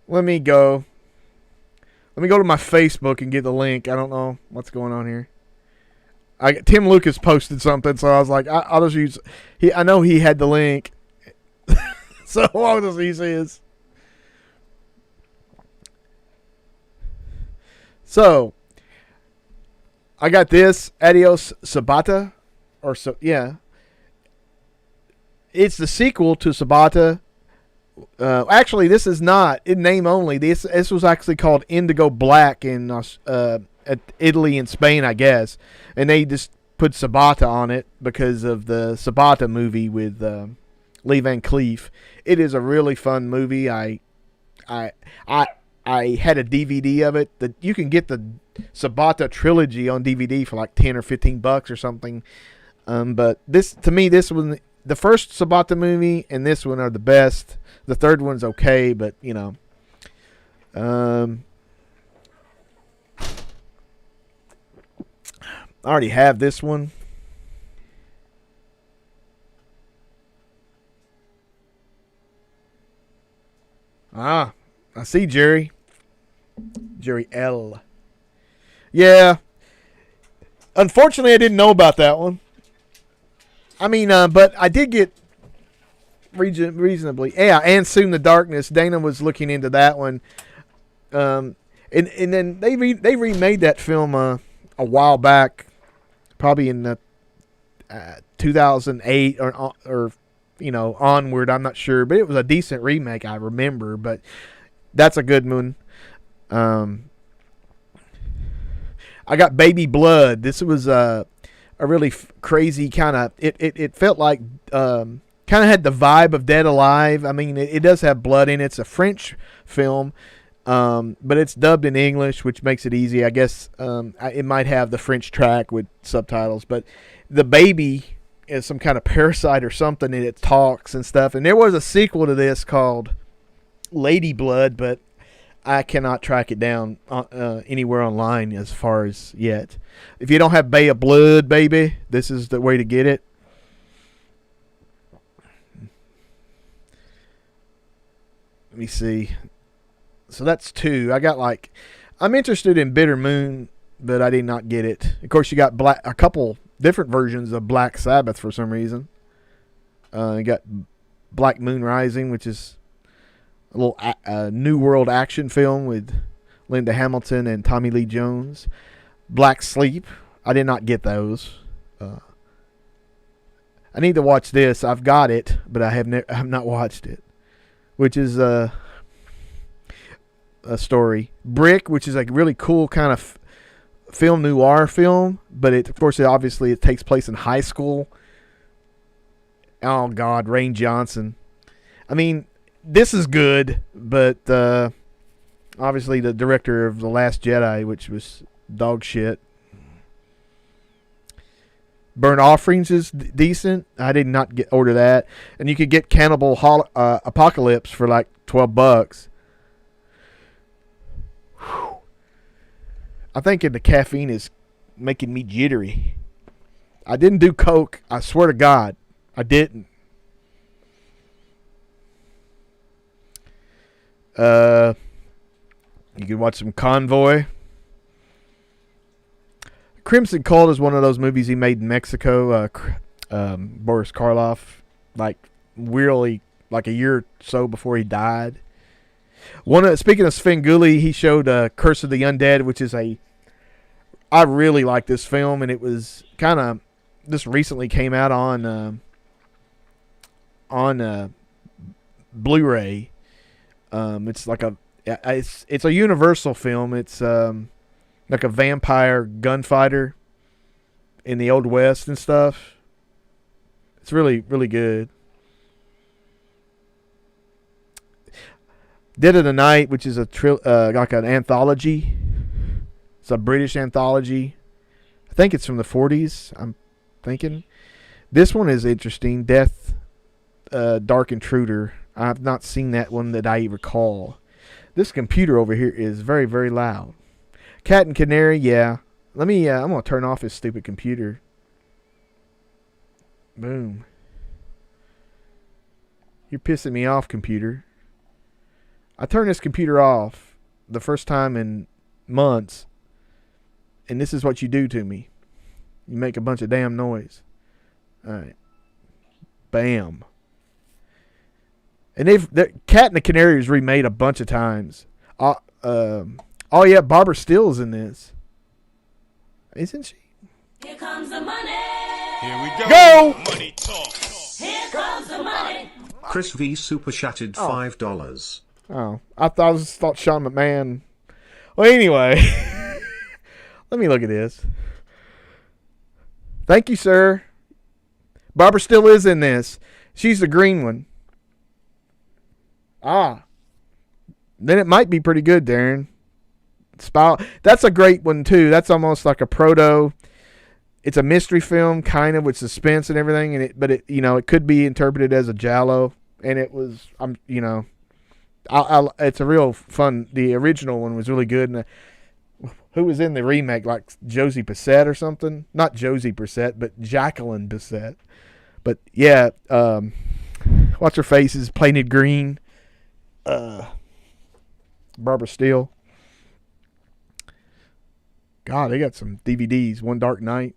Let me go to my Facebook and get the link. I don't know what's going on here. Tim Lucas posted something, so I was like, I'll just use. I know he had the link, so I'll just use his. So I got this Adios Sabata, It's the sequel to Sabata. Actually, this is not in name only. This was actually called Indigo Black in Italy and Spain, I guess, and they just put Sabata on it because of the Sabata movie with Lee Van Cleef. It is a really fun movie. I had a DVD of it. That you can get the Sabata trilogy on DVD for like $10 or $15 or something. But this one. The first Sabata movie and this one are the best. The third one's okay, but I already have this one. I see Jerry L. Yeah. Unfortunately, I didn't know about that one. I mean, but I did get reasonably. Yeah, and Soon the Darkness. Dana was looking into that one. And then they remade that film a while back, probably in 2008 or onward. I'm not sure, but it was a decent remake. I remember, but that's a good one. I got Baby Blood. This was a really crazy kind of. It felt like kind of had the vibe of Dead Alive. I mean, it does have blood in it. It's a French film, but it's dubbed in English, which makes it easy. I guess it might have the French track with subtitles, but the baby is some kind of parasite or something, and it talks and stuff. And there was a sequel to this called Lady Blood, but I cannot track it down anywhere online as far as yet. If you don't have Bay of Blood, baby, this is the way to get it. let me see. So that's 2. I'm interested in Bitter Moon, but I did not get it. Of course, you got a couple different versions of Black Sabbath for some reason. You got Black Moon Rising, which is a little New World action film with Linda Hamilton and Tommy Lee Jones. Black Sleep. I did not get those. I need to watch this. I've got it, but I have not watched it. Which is a story. Brick, which is a really cool kind of film noir film, but of course it takes place in high school. Oh God, Rain Johnson. I mean, this is good, but obviously the director of The Last Jedi, which was dog shit. Burnt Offerings is decent. I did not order that, and you could get Cannibal Apocalypse for like $12. Whew. I think the caffeine is making me jittery. I didn't do coke. I swear to God, I didn't. You can watch some Convoy. Crimson Cult is one of those movies he made in Mexico. Boris Karloff, really a year or so before he died. Speaking of Svengoolie, he showed Curse of the Undead, which is I really like this film, and it was this recently came out on Blu-ray. It's it's a Universal film. It's like a vampire gunfighter in the Old West and stuff. It's really, really good. Dead of the Night, which is like an anthology. It's a British anthology. I think it's from the 40s, I'm thinking. This one is interesting. Death, Dark Intruder. I've not seen that one that I recall. This computer over here is very, very loud. Cat and Canary, yeah. I'm going to turn off this stupid computer. Boom. You're pissing me off, computer. I turned this computer off the first time in months, and this is what you do to me. You make a bunch of damn noise. Alright. Bam. And the Cat and the Canary was remade a bunch of times. Oh yeah, Barbara Steele's in this. Isn't she? Here comes the money. Here we go. Go! Money talk. Here comes the money. Chris V super chatted $5. Oh, I thought Sean McMahon. Well, anyway, let me look at this. Thank you, sir. Barbara Steele is in this. She's the green one. Then it might be pretty good, Darren. That's a great one too. That's almost like a proto. It's a mystery film, kind of, with suspense and everything. But it could be interpreted as a giallo, and it was. It's a real fun. The original one was really good. And who was in the remake? Like Josie Bissett or something? Not Josie Bissett, but Jacqueline Bissett. But yeah, what's her face is painted green. Barbara Steele. God, they got some DVDs. One Dark Night.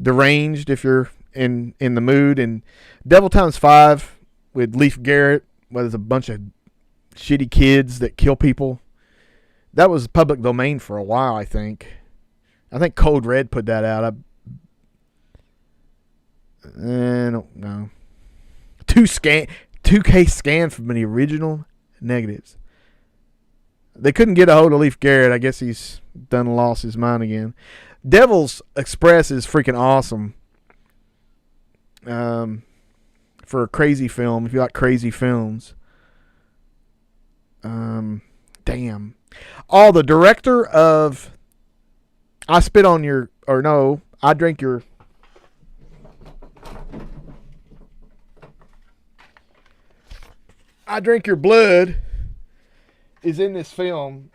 Deranged, if you're in the mood. And Devil Times 5 with Leif Garrett, where there's a bunch of shitty kids that kill people. That was public domain for a while, I think. I think Code Red put that out. I don't know. 2K scan from the original. Negatives. They couldn't get a hold of Leif Garrett. I guess he's done lost his mind again. Devil's Express is freaking awesome. For a crazy film, if you like crazy films. Damn. Oh, the director of I Spit on Your, or no, I Drink Your, I Drink Your Blood is in this film.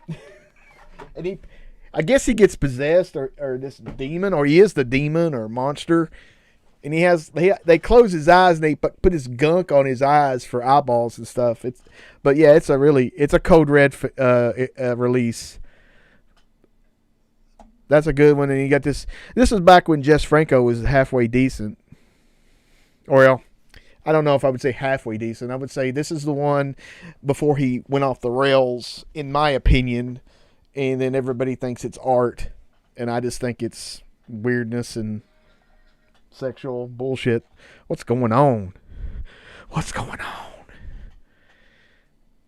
And I guess he gets possessed or this demon, or he is the demon or monster. And they close his eyes and they put his gunk on his eyes for eyeballs and stuff. It's a code red release. That's a good one. And you got this. This was back when Jess Franco was halfway decent. Or, well, I don't know if I would say halfway decent. I would say this is the one before he went off the rails, in my opinion. And then everybody thinks it's art. And I just think it's weirdness and sexual bullshit. What's going on? What's going on?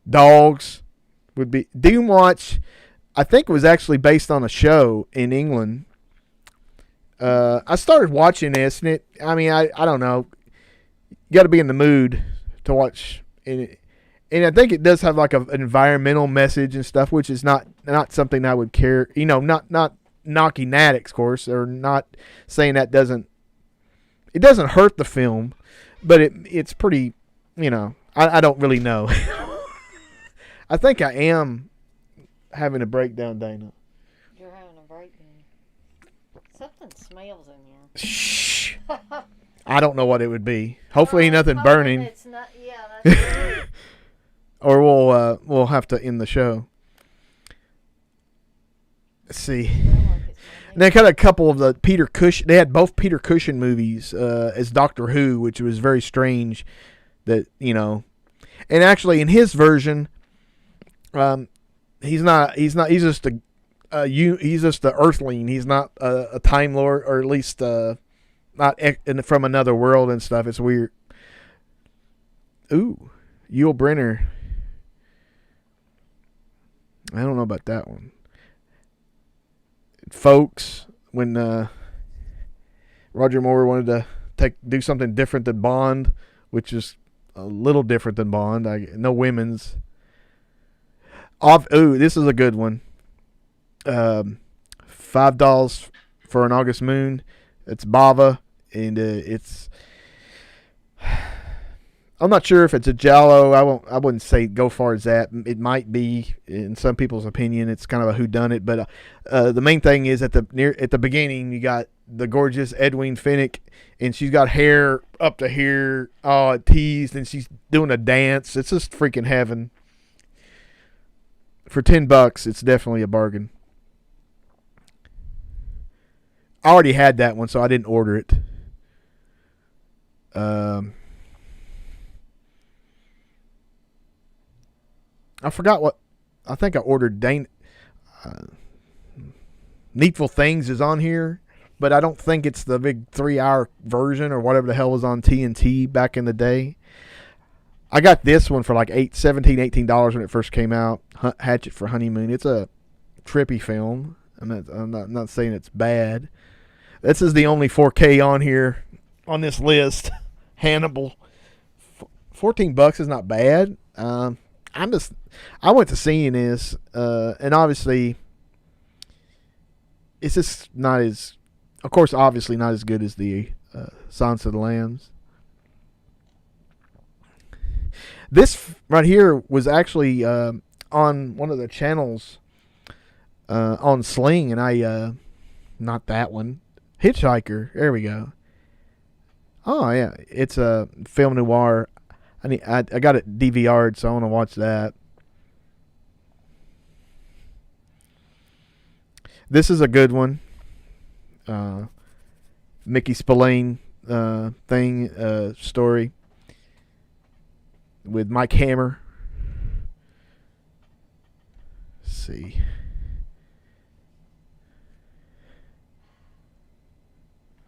Dogs would be. Doom Watch, I think it was actually based on a show in England. I started watching this, and I don't know. You got to be in the mood to watch. And I think it does have like an environmental message and stuff, which is not something I would care. Not knocking that, of course, or not saying that doesn't. It doesn't hurt the film, but it's pretty. I don't really know. I think I am having a breakdown, Dana. You're having a breakdown. Something smells in here. Shh. I don't know what it would be. Hopefully nothing burning. It's not. Yeah, that's Or we'll have to end the show. Let's see. And they got a couple of the Peter Cushing. They had both Peter Cushing movies as Doctor Who, which was very strange. That And actually, in his version, he's not. He's just he's just the Earthling. He's not a Time Lord, or at least not from another world and stuff. It's weird. Ooh, Yul Brynner. I don't know about that one. Folks, when Roger Moore wanted to do something different than Bond, which is a little different than Bond. No women's. This is a good one. $5 for an August Moon. It's Bava, and it's. I'm not sure if it's a giallo. I wouldn't say go far as that. It might be, in some people's opinion. It's kind of a whodunit. But the main thing is at the beginning, you got the gorgeous Edwin Finnick, and she's got hair up to here, teased, and she's doing a dance. It's just freaking heaven. For $10, it's definitely a bargain. I already had that one, so I didn't order it. I forgot what. I think I ordered Needful Things is on here, but I don't think it's the big 3-hour version or whatever the hell was on TNT back in the day. I got this one for like $18 when it first came out. Hatchet for Honeymoon. It's a trippy film. I'm not saying it's bad. This is the only 4K on here on this list. Hannibal. $14 is not bad. I went to seeing this, and obviously, it's just not as, of course, obviously not as good as the Silence of the Lambs. This right here was actually on one of the channels on Sling, and not that one, Hitchhiker. There we go. Oh yeah, it's a film noir. I got it DVR'd, so I want to watch that. This is a good one. Mickey Spillane story with Mike Hammer. Let's see.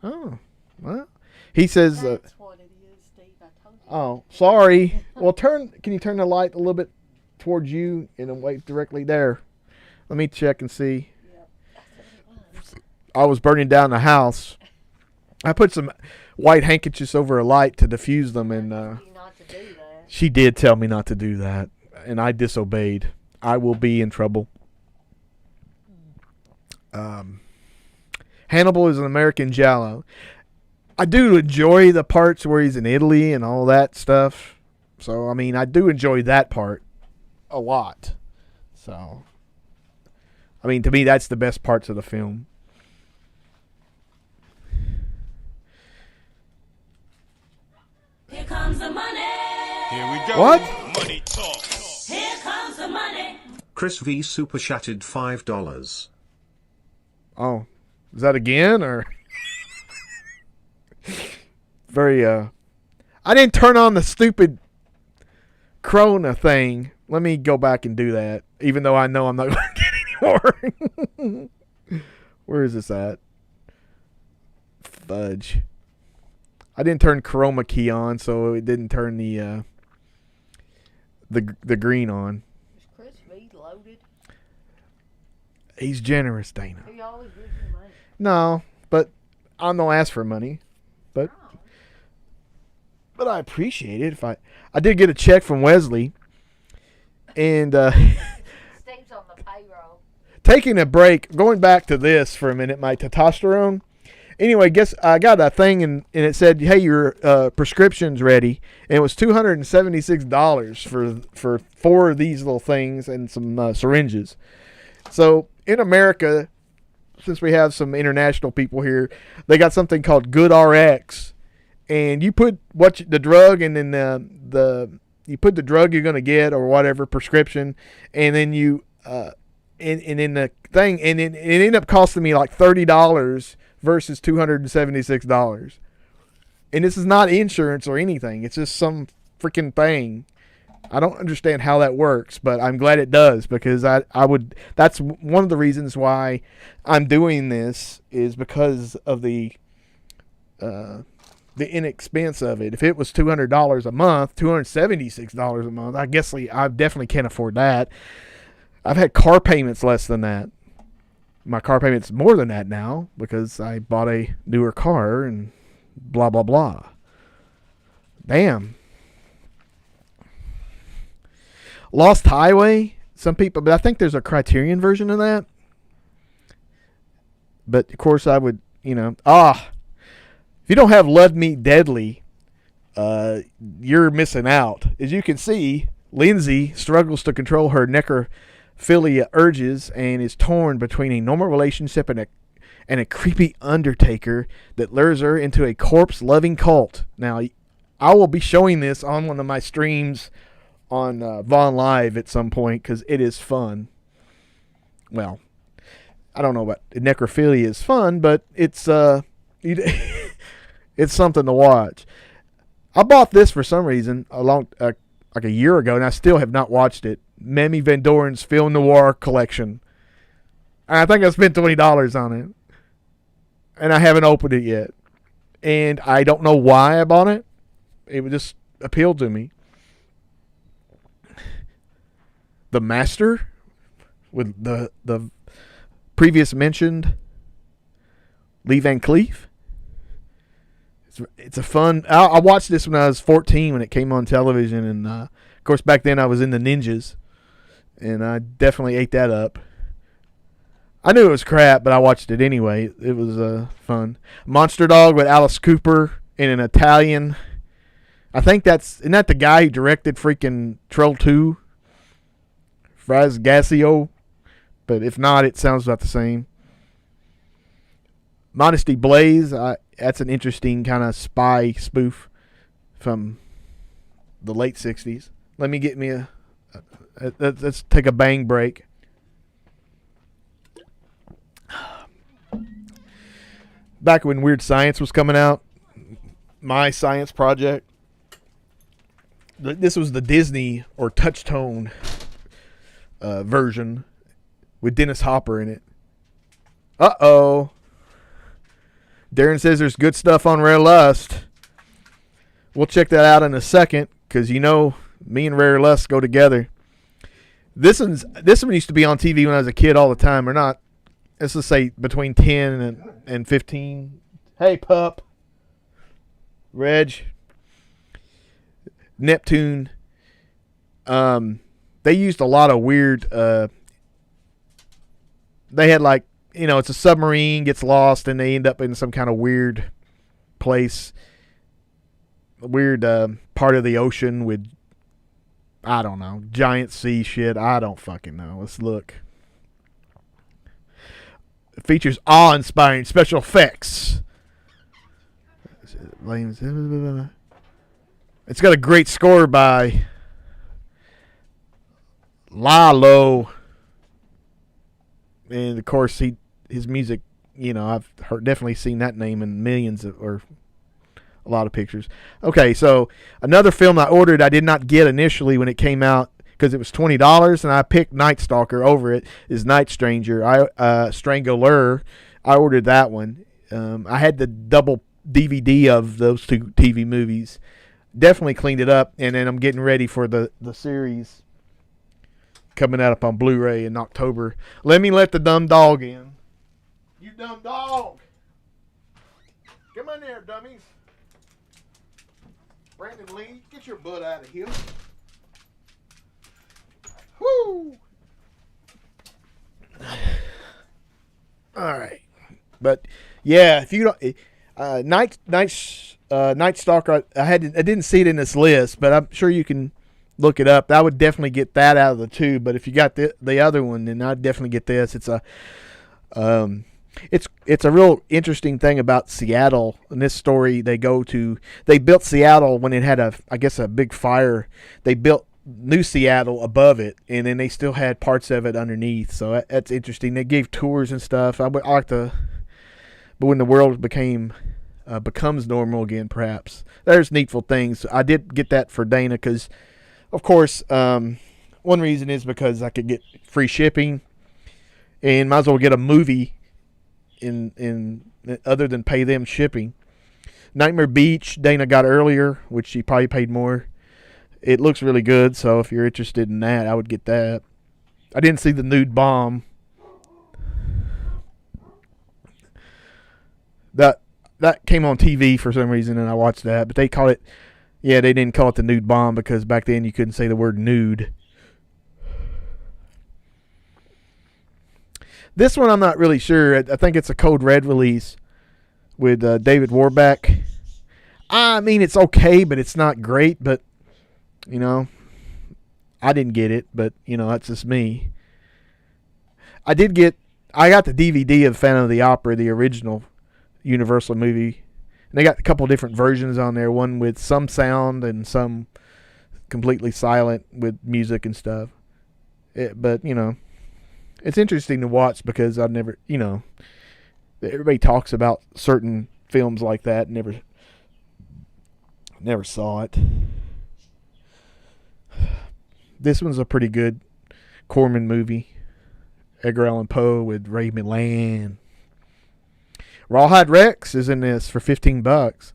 Oh, well, he says. That's what it is, Steve. I told you. Oh, sorry. Well, can you turn the light a little bit towards you and wait directly there? Let me check and see. I was burning down the house. I put some white handkerchiefs over a light to diffuse them, and Not to do that. she did tell me not to do that, and I disobeyed. I will be in trouble. Hannibal is an American giallo. I do enjoy the parts where he's in Italy and all that stuff. So, I do enjoy that part a lot. So, I mean, to me, that's the best parts of the film. Here comes the money. Here we go. What? Money talk. Here comes the money. Chris V super chatted $5. Oh, is that again or? Very I didn't turn on the stupid Corona thing. Let me go back and do that, even though I know I'm not going to get any more. Where is this at? Fudge. I didn't turn chroma key on, so it didn't turn the green on. Is Chris V loaded? He's generous, Dana. He always gives you money. No, but I'm no ask for money. But I appreciate it. If I did get a check from Wesley, and Steve's on the payroll. taking a break, going back to this for a minute, my testosterone. Anyway, guess I got a thing and it said, "Hey, your prescription's ready," and it was $276 for 4 of these little things and some syringes. So in America, since we have some international people here, they got something called Good RX. And you put the drug, and then you put the drug you're gonna get or whatever prescription, and then you and in the thing, and it ended up costing me like $30 versus $276. And this is not insurance or anything; it's just some freaking thing. I don't understand how that works, but I'm glad it does, because I would. That's one of the reasons why I'm doing this, is because of the inexpense of it. If it was $200 a month, $276 a month, I definitely can't afford that. I've had car payments less than that. My car payment's more than that now because I bought a newer car and blah, blah, blah. Damn. Lost Highway, some people, but I think there's a Criterion version of that. But of course I would, if you don't have Love Me Deadly, you're missing out. As you can see, Lindsay struggles to control her necrophilia urges and is torn between a normal relationship and a creepy undertaker that lures her into a corpse-loving cult. Now, I will be showing this on one of my streams on Vaughn Live at some point, because it is fun. Well, I don't know what necrophilia is fun, but it's it's something to watch. I bought this for some reason like a year ago, and I still have not watched it. Mamie Van Doren's Film Noir collection. And I think I spent $20 on it, and I haven't opened it yet. And I don't know why I bought it. It just appealed to me. The Master, with the previous mentioned Lee Van Cleef. It's a fun. I watched this when I was 14 when it came on television, and of course back then I was in the Ninjas, and I definitely ate that up. I knew it was crap, but I watched it anyway. It was fun. Monster Dog with Alice Cooper in an Italian. I think isn't that the guy who directed freaking Troll 2? Frasgasio, but if not, it sounds about the same. Modesty Blaze, that's an interesting kind of spy spoof from the late 60s. Let me get me let's take a bang break. Back when Weird Science was coming out, my science project, this was the Disney or Touchtone version with Dennis Hopper in it. Uh-oh. Darren says there's good stuff on Rare Lust. We'll check that out in a second, because me and Rare Lust go together. This one used to be on TV when I was a kid all the time, or not. Let's just say between 10 and 15. Hey, pup. Reg. Neptune. They used a lot of weird. They had it's a submarine gets lost and they end up in some kind of weird place, weird part of the ocean with, I don't know, giant sea shit. I don't fucking know. Let's look. It features awe-inspiring special effects. It's got a great score by Lalo. And, of course, his music, I've definitely seen that name in millions or a lot of pictures. Okay, so another film I ordered I did not get initially when it came out because it was $20, and I picked Night Stalker over it, is Night Stranger. Strangler. I ordered that one. I had the double DVD of those two TV movies. Definitely cleaned it up, and then I'm getting ready for the series coming out up on Blu-ray in October. Let me let the dumb dog in. You dumb dog! Come on there, dummies. Brandon Lee, get your butt out of here. Woo! All right, but yeah, if you don't, Night Stalker, I didn't see it in this list, but I'm sure you can look it up. I would definitely get that out of the two. But if you got the other one, then I'd definitely get this. It's a real interesting thing about Seattle. In this story, they built Seattle when it had a big fire. They built New Seattle above it, and then they still had parts of it underneath. So that's interesting. They gave tours and stuff. I like to, but when the world becomes normal again, perhaps there's neatful things. I did get that for Dana because, of course, one reason is because I could get free shipping, and might as well get a movie in other than pay them shipping. Nightmare Beach, Dana got earlier, which she probably paid more. It looks really good, so if you're interested in that, I would get that. I didn't see The Nude Bomb. That came on TV for some reason, and I watched that, but they didn't call it The Nude Bomb because back then you couldn't say the word nude. This one I'm not really sure. I think it's a Code Red release with David Warbeck. I mean, it's okay, but it's not great. But, I didn't get it. But, that's just me. I got the DVD of Phantom of the Opera, the original Universal movie. And they got a couple different versions on there. One with some sound and some completely silent with music and stuff. But, it's interesting to watch because I've never, everybody talks about certain films like that. Never saw it. This one's a pretty good Corman movie. Edgar Allan Poe with Ray Milland. Rawhide Rex is in this for $15.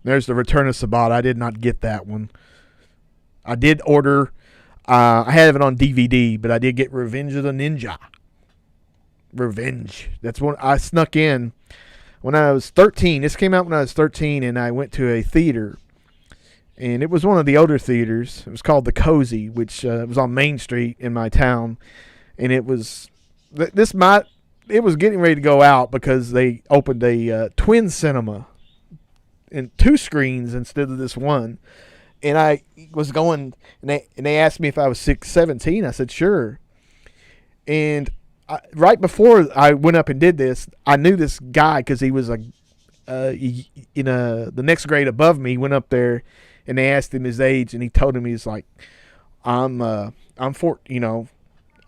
There's The Return of Sabat. I did not get that one. I did order, I have it on DVD, but I did get Revenge of the Ninja. Revenge. That's one I snuck in when I was 13. This came out when I was 13, and I went to a theater. And it was one of the older theaters. It was called The Cozy, which was on Main Street in my town. And it was, it was getting ready to go out because they opened a twin cinema in 2 screens instead of this one. And I was going, and they asked me if I was 17. I said, sure. And right before I went up and did this, I knew this guy because he was the next grade above me. He went up there, and they asked him his age, and he told him he's like, I'm 4.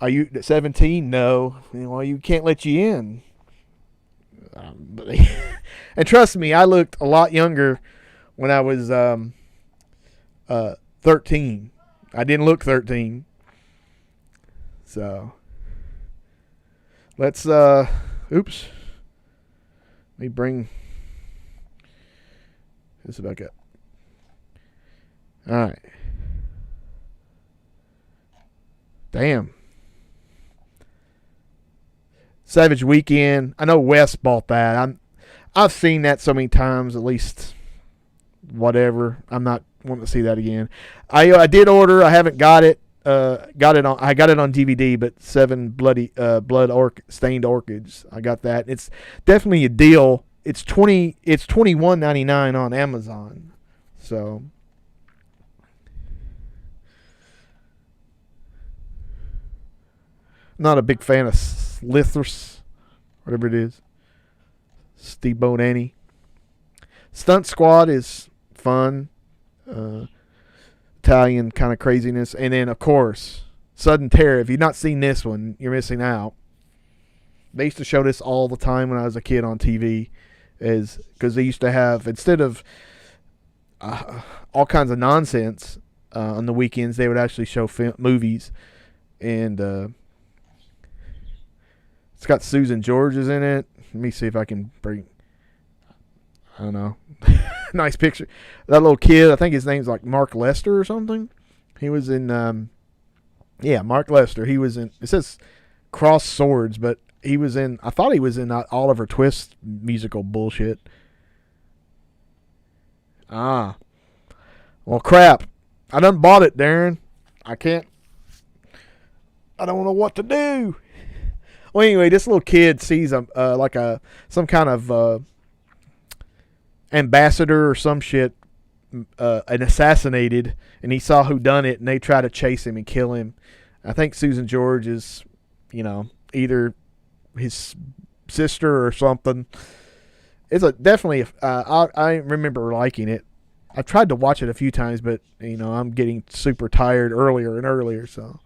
Are you 17? No. Well, you can't let you in. And trust me, I looked a lot younger when I was 13. I didn't look 13. So let's oops. Let me bring this back up. All right. Damn. Savage Weekend. I know Wes bought that. I've seen that so many times, at least whatever. I'm not wanting to see that again. I did order. I haven't got it. I got it on DVD, but 7 stained orchids. I got that. It's definitely a deal. It's $21.99 on Amazon. So Not a big fan of Slithers, whatever it is. Steamboat Annie. Stunt Squad is fun. Italian kind of craziness. And then, of course, Sudden Terror. If you've not seen this one, you're missing out. They used to show this all the time when I was a kid on TV. Because they used to have, instead of all kinds of nonsense on the weekends, they would actually show movies. And it's got Susan Georges in it. Let me see if I can bring, I don't know. Nice picture. That little kid, I think his name's like Mark Lester or something. He was in, Mark Lester. He was in, it says Cross Swords, but he was in, I thought he was in Oliver Twist musical bullshit. Well, crap. I done bought it, Darren. I don't know what to do. Well, anyway, this little kid sees some kind of ambassador or some shit and assassinated, and he saw who done it, and they try to chase him and kill him. I think Susan George is, either his sister or something. It's definitely. I remember liking it. I tried to watch it a few times, but I'm getting super tired earlier and earlier. So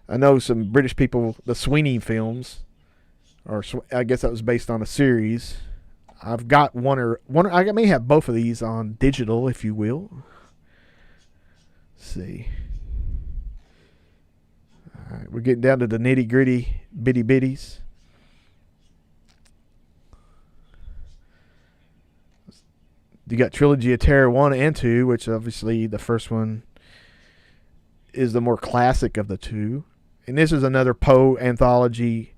I know some British people, the Sweeney films, or I guess that was based on a series. I've got one. I may have both of these on digital, if you will. Let's see. All right, we're getting down to the nitty gritty bitty bitties. You got Trilogy of Terror 1 and 2, which obviously the first one is the more classic of the two. And this is another Poe anthology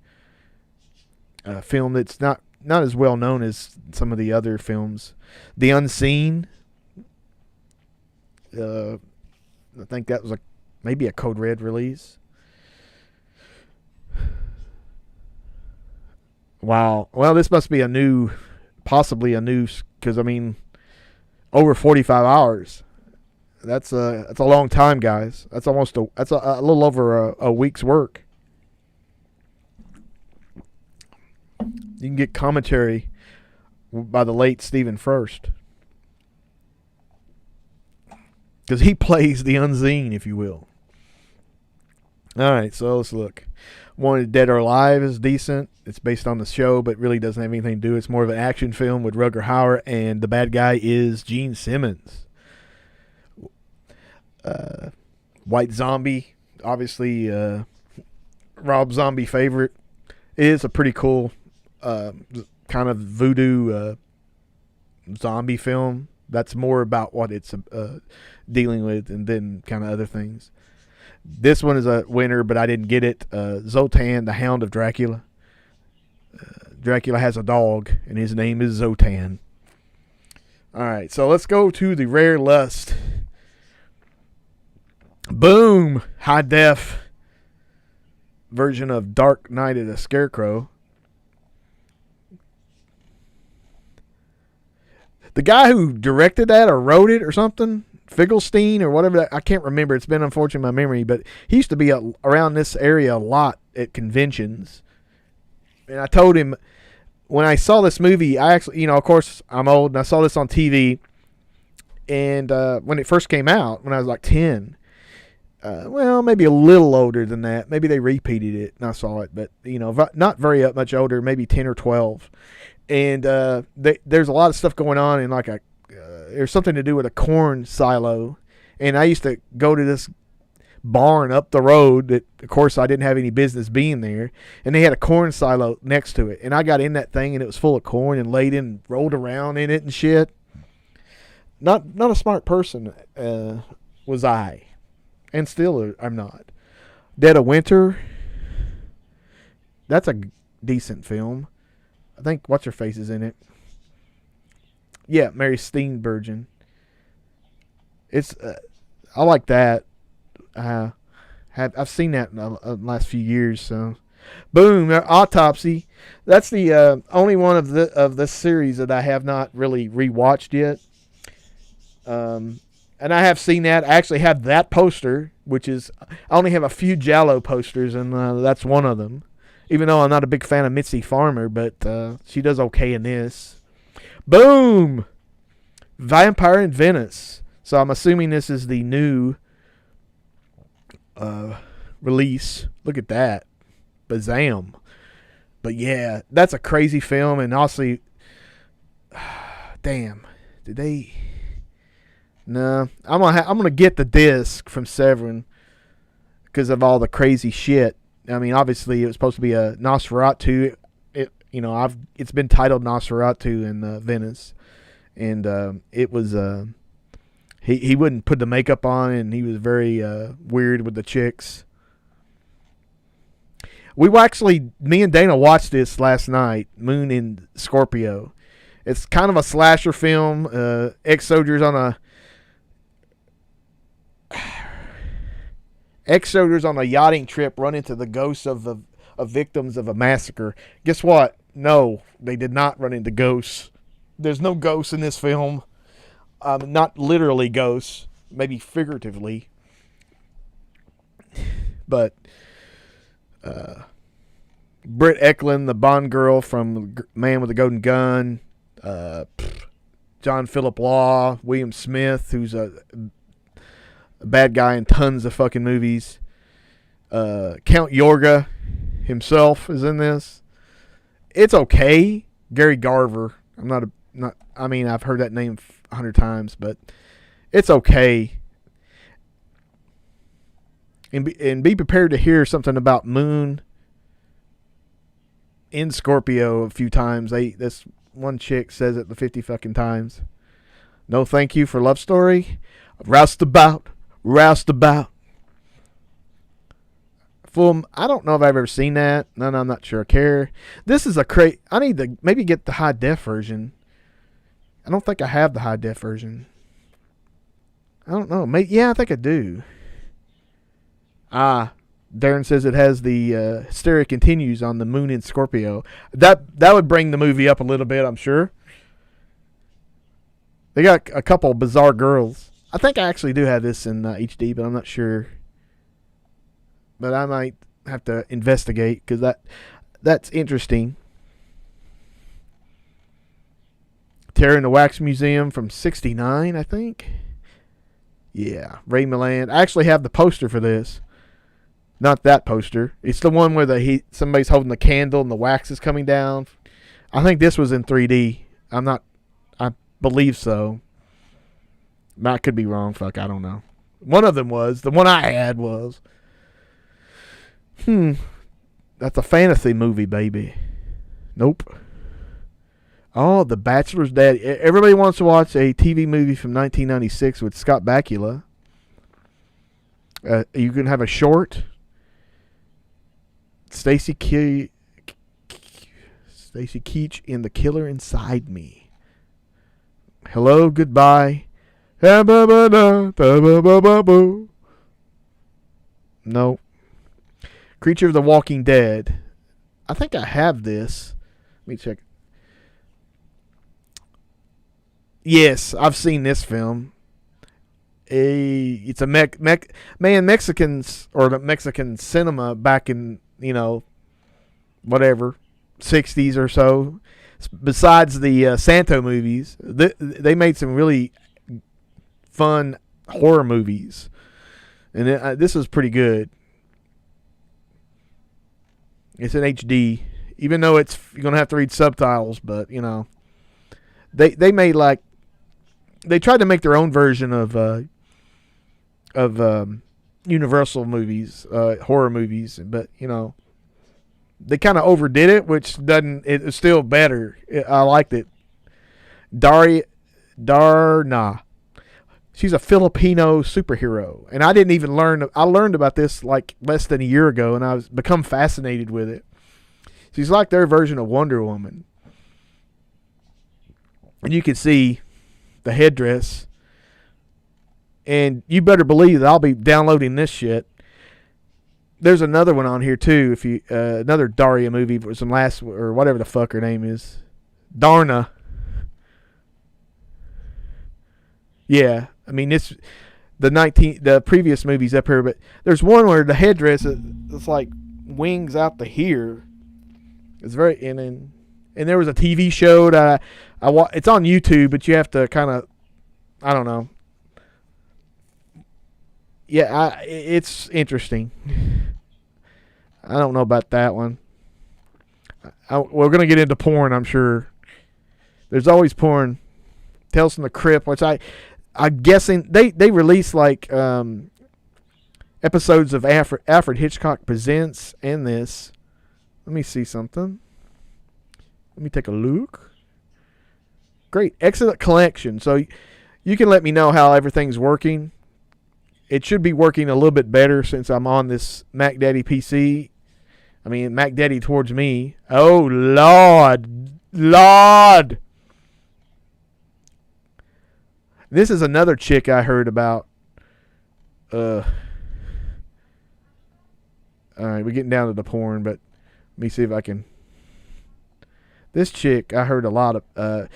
film that's not as well known as some of the other films. The Unseen. I think that was maybe a Code Red release. Wow. Well, this must be possibly a new, because over 45 hours. That's a long time, guys. That's almost a little over a week's work. You can get commentary by the late Stephen Furst, because he plays the Unseen, if you will. All right, so let's look. Wanted Dead or Alive is decent. It's based on the show, but really doesn't have anything to do. It's more of an action film with Rutger Hauer, and the bad guy is Gene Simmons. White Zombie, obviously Rob Zombie favorite. It is a pretty cool kind of voodoo zombie film. That's more about what it's dealing with, and then kind of other things. This one is a winner, but I didn't get it. Zotan, the Hound of Dracula. Dracula has a dog, and his name is Zotan. All right, so let's go to the Rare Lust. Boom! High def version of Dark Night of the Scarecrow. The guy who directed that or wrote it or something, Finkelstein or whatever, I can't remember. It's been unfortunate in my memory, but he used to be around this area a lot at conventions. And I told him, when I saw this movie, I actually, of course, I'm old, and I saw this on TV. And when it first came out, when I was like 10, maybe a little older than that. Maybe they repeated it and I saw it, but, not very much older, maybe 10 or 12. And there's a lot of stuff going on in there's something to do with a corn silo. And I used to go to this barn up the road that, of course, I didn't have any business being there. And they had a corn silo next to it. And I got in that thing, and it was full of corn and laid in and rolled around in it and shit. Not a smart person was I. And still I'm not. Dead of Winter. That's a decent film. I think What's-Her-Face is in it. Yeah, Mary Steenburgen. It's I like that. I've seen that in the last few years. So, boom, Autopsy. That's the only one of this series that I have not really rewatched yet. And I have seen that. I actually have that poster, which is, I only have a few Giallo posters, and that's one of them. Even though I'm not a big fan of Mitzi Farmer, but she does okay in this. Boom! Vampire in Venice. So I'm assuming this is the new release. Look at that. Bazam. But yeah, that's a crazy film, and honestly, damn, did they? No, I'm gonna get the disc from Severin because of all the crazy shit. I mean, obviously, it was supposed to be a Nosferatu. It's been titled Nosferatu in Venice, and it was he wouldn't put the makeup on, and he was very weird with the chicks. Me and Dana watched this last night, Moon in Scorpio. It's kind of a slasher film. Ex-soldiers on a yachting trip run into the ghosts of victims of a massacre. Guess what? No, they did not run into ghosts. There's no ghosts in this film. Not literally ghosts, maybe figuratively. But Britt Eklund, the Bond girl from Man with the Golden Gun, John Philip Law, William Smith, who's a bad guy in tons of fucking movies. Count Yorga himself is in this. It's okay. Gary Garver. I've heard that name 100 times, but it's okay. And be prepared to hear something about Moon in Scorpio a few times. This one chick says it the 50 fucking times. No thank you for love story. Roused about. Film, I don't know if I've ever seen that. No, I'm not sure I care. This is I need to maybe get the high def version. I don't think I have the high def version. I don't know. Yeah, I think I do. Darren says it has the Hysteria Continues on the Moon in Scorpio. That would bring the movie up a little bit, I'm sure. They got a couple bizarre girls. I think I actually do have this in HD, but I'm not sure. But I might have to investigate because that's interesting. Terror in the Wax Museum from '69, I think. Yeah, Ray Milland. I actually have the poster for this. Not that poster. It's the one where somebody's holding the candle and the wax is coming down. I think this was in 3D. I believe so. I could be wrong. Fuck, I don't know. One of them was. The one I had was. That's a fantasy movie, baby. Nope. Oh, The Bachelor's Dad. Everybody wants to watch a TV movie from 1996 with Scott Bakula. You can have a short. Stacy Keach in The Killer Inside Me. Hello, goodbye. No. Creature of the Walking Dead. I think I have this. Let me check. Yes, I've seen this film. It's a Mexicans or the Mexican cinema back in, whatever, 60s or so. Besides the Santo movies, they made some really fun horror movies, and this is pretty good. It's in HD, even though you're gonna have to read subtitles. But they made they tried to make their own version of Universal movies, horror movies, but they kind of overdid it, which it's still better. I liked it. Darna. She's a Filipino superhero, and I didn't even learn. I learned about this like less than a year ago, and I was become fascinated with it. She's like their version of Wonder Woman, and you can see the headdress. And you better believe that I'll be downloading this shit. There's another one on here too. If you another Daria movie, or whatever the fuck her name is, Darna. Yeah, I mean, the previous movies up here, but there's one where the headdress it's like wings out to here. It's very and there was a TV show that it's on YouTube, but you have to kind of, I don't know. Yeah, it's interesting. I don't know about that one. We're going to get into porn, I'm sure. There's always porn. Tales from the Crypt, which I'm guessing they release like episodes of Alfred Hitchcock Presents and this. Let me see something. Let me take a look. Great. Excellent collection. So you can let me know how everything's working. It should be working a little bit better since I'm on this Mac Daddy PC. I mean, Mac Daddy towards me. Oh, Lord. Lord. This is another chick I heard about. All right, we're getting down to the porn, but let me see if I can. This chick I heard a lot of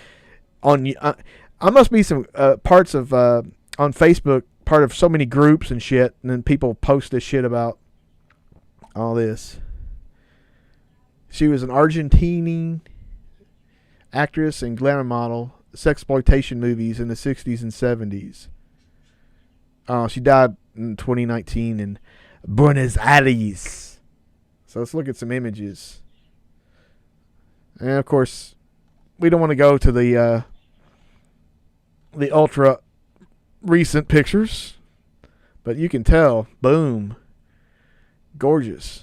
I must be some parts of on Facebook, part of so many groups and shit, and then people post this shit about all this. She was an Argentine actress and glamour model, sexploitation movies in the 60s and 70s. She died in 2019 in Buenos Aires. So let's look at some images. And of course, we don't want to go to the ultra recent pictures, but you can tell, boom, gorgeous.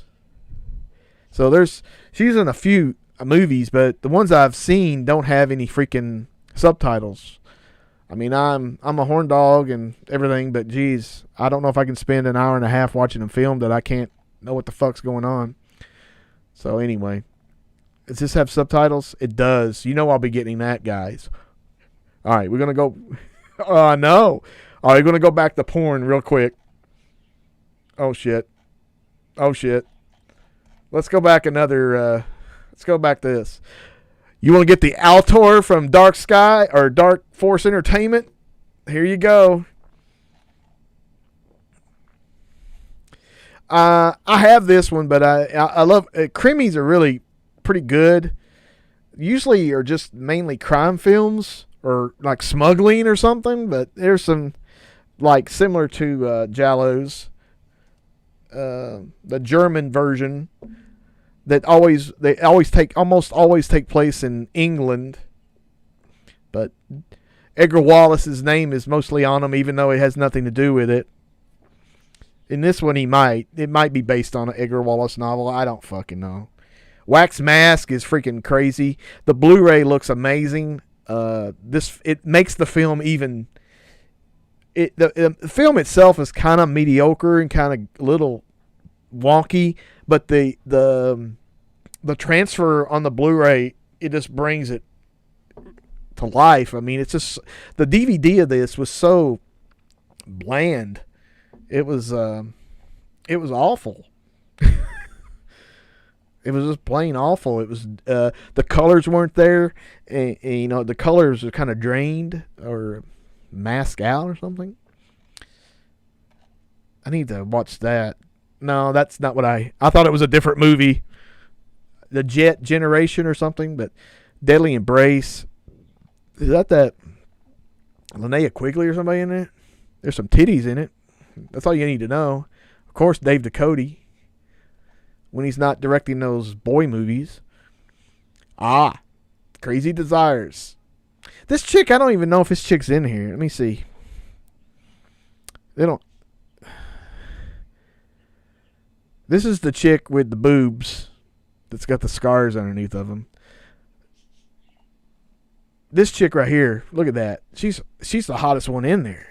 So she's in a few movies, but the ones I've seen don't have any freaking subtitles. I mean, I'm a horn dog and everything, but geez, I don't know if I can spend an hour and a half watching a film that I can't know what the fuck's going on. So anyway, does this have subtitles? It does. You know I'll be getting that, guys. All right, we're going to go. No. All right, we're going to go back to porn real quick. Oh, shit. Let's go back let's go back to this. You want to get the Altor from Dark Sky or Dark Force Entertainment? Here you go. I have this one, but I love Krimis are really pretty good. Usually are just mainly crime films or like smuggling or something, but there's some like similar to Jallo's, the German version that almost always take place in England. But Edgar Wallace's name is mostly on them, even though it has nothing to do with it. In this one, it might be based on an Edgar Wallace novel. I don't fucking know. Wax Mask is freaking crazy. The Blu-ray looks amazing. It makes the film even. The film itself is kind of mediocre and kind of a little wonky, but the transfer on the Blu-ray, it just brings it to life. I mean, it's just the DVD of this was so bland. It was awful. It was just plain awful. It was the colors weren't there, and you know the colors are kind of drained or masked out or something. I need to watch that. No, that's not what I thought it was a different movie. The Jet Generation or something, but Deadly Embrace. Is that Linnea Quigley or somebody in it? There's some titties in it. That's all you need to know. Of course, Dave Duchovny, when he's not directing those boy movies. Crazy Desires. This chick, I don't even know if this chick's in here. Let me see. This is the chick with the boobs that's got the scars underneath of them. This chick right here, look at that. She's the hottest one in there.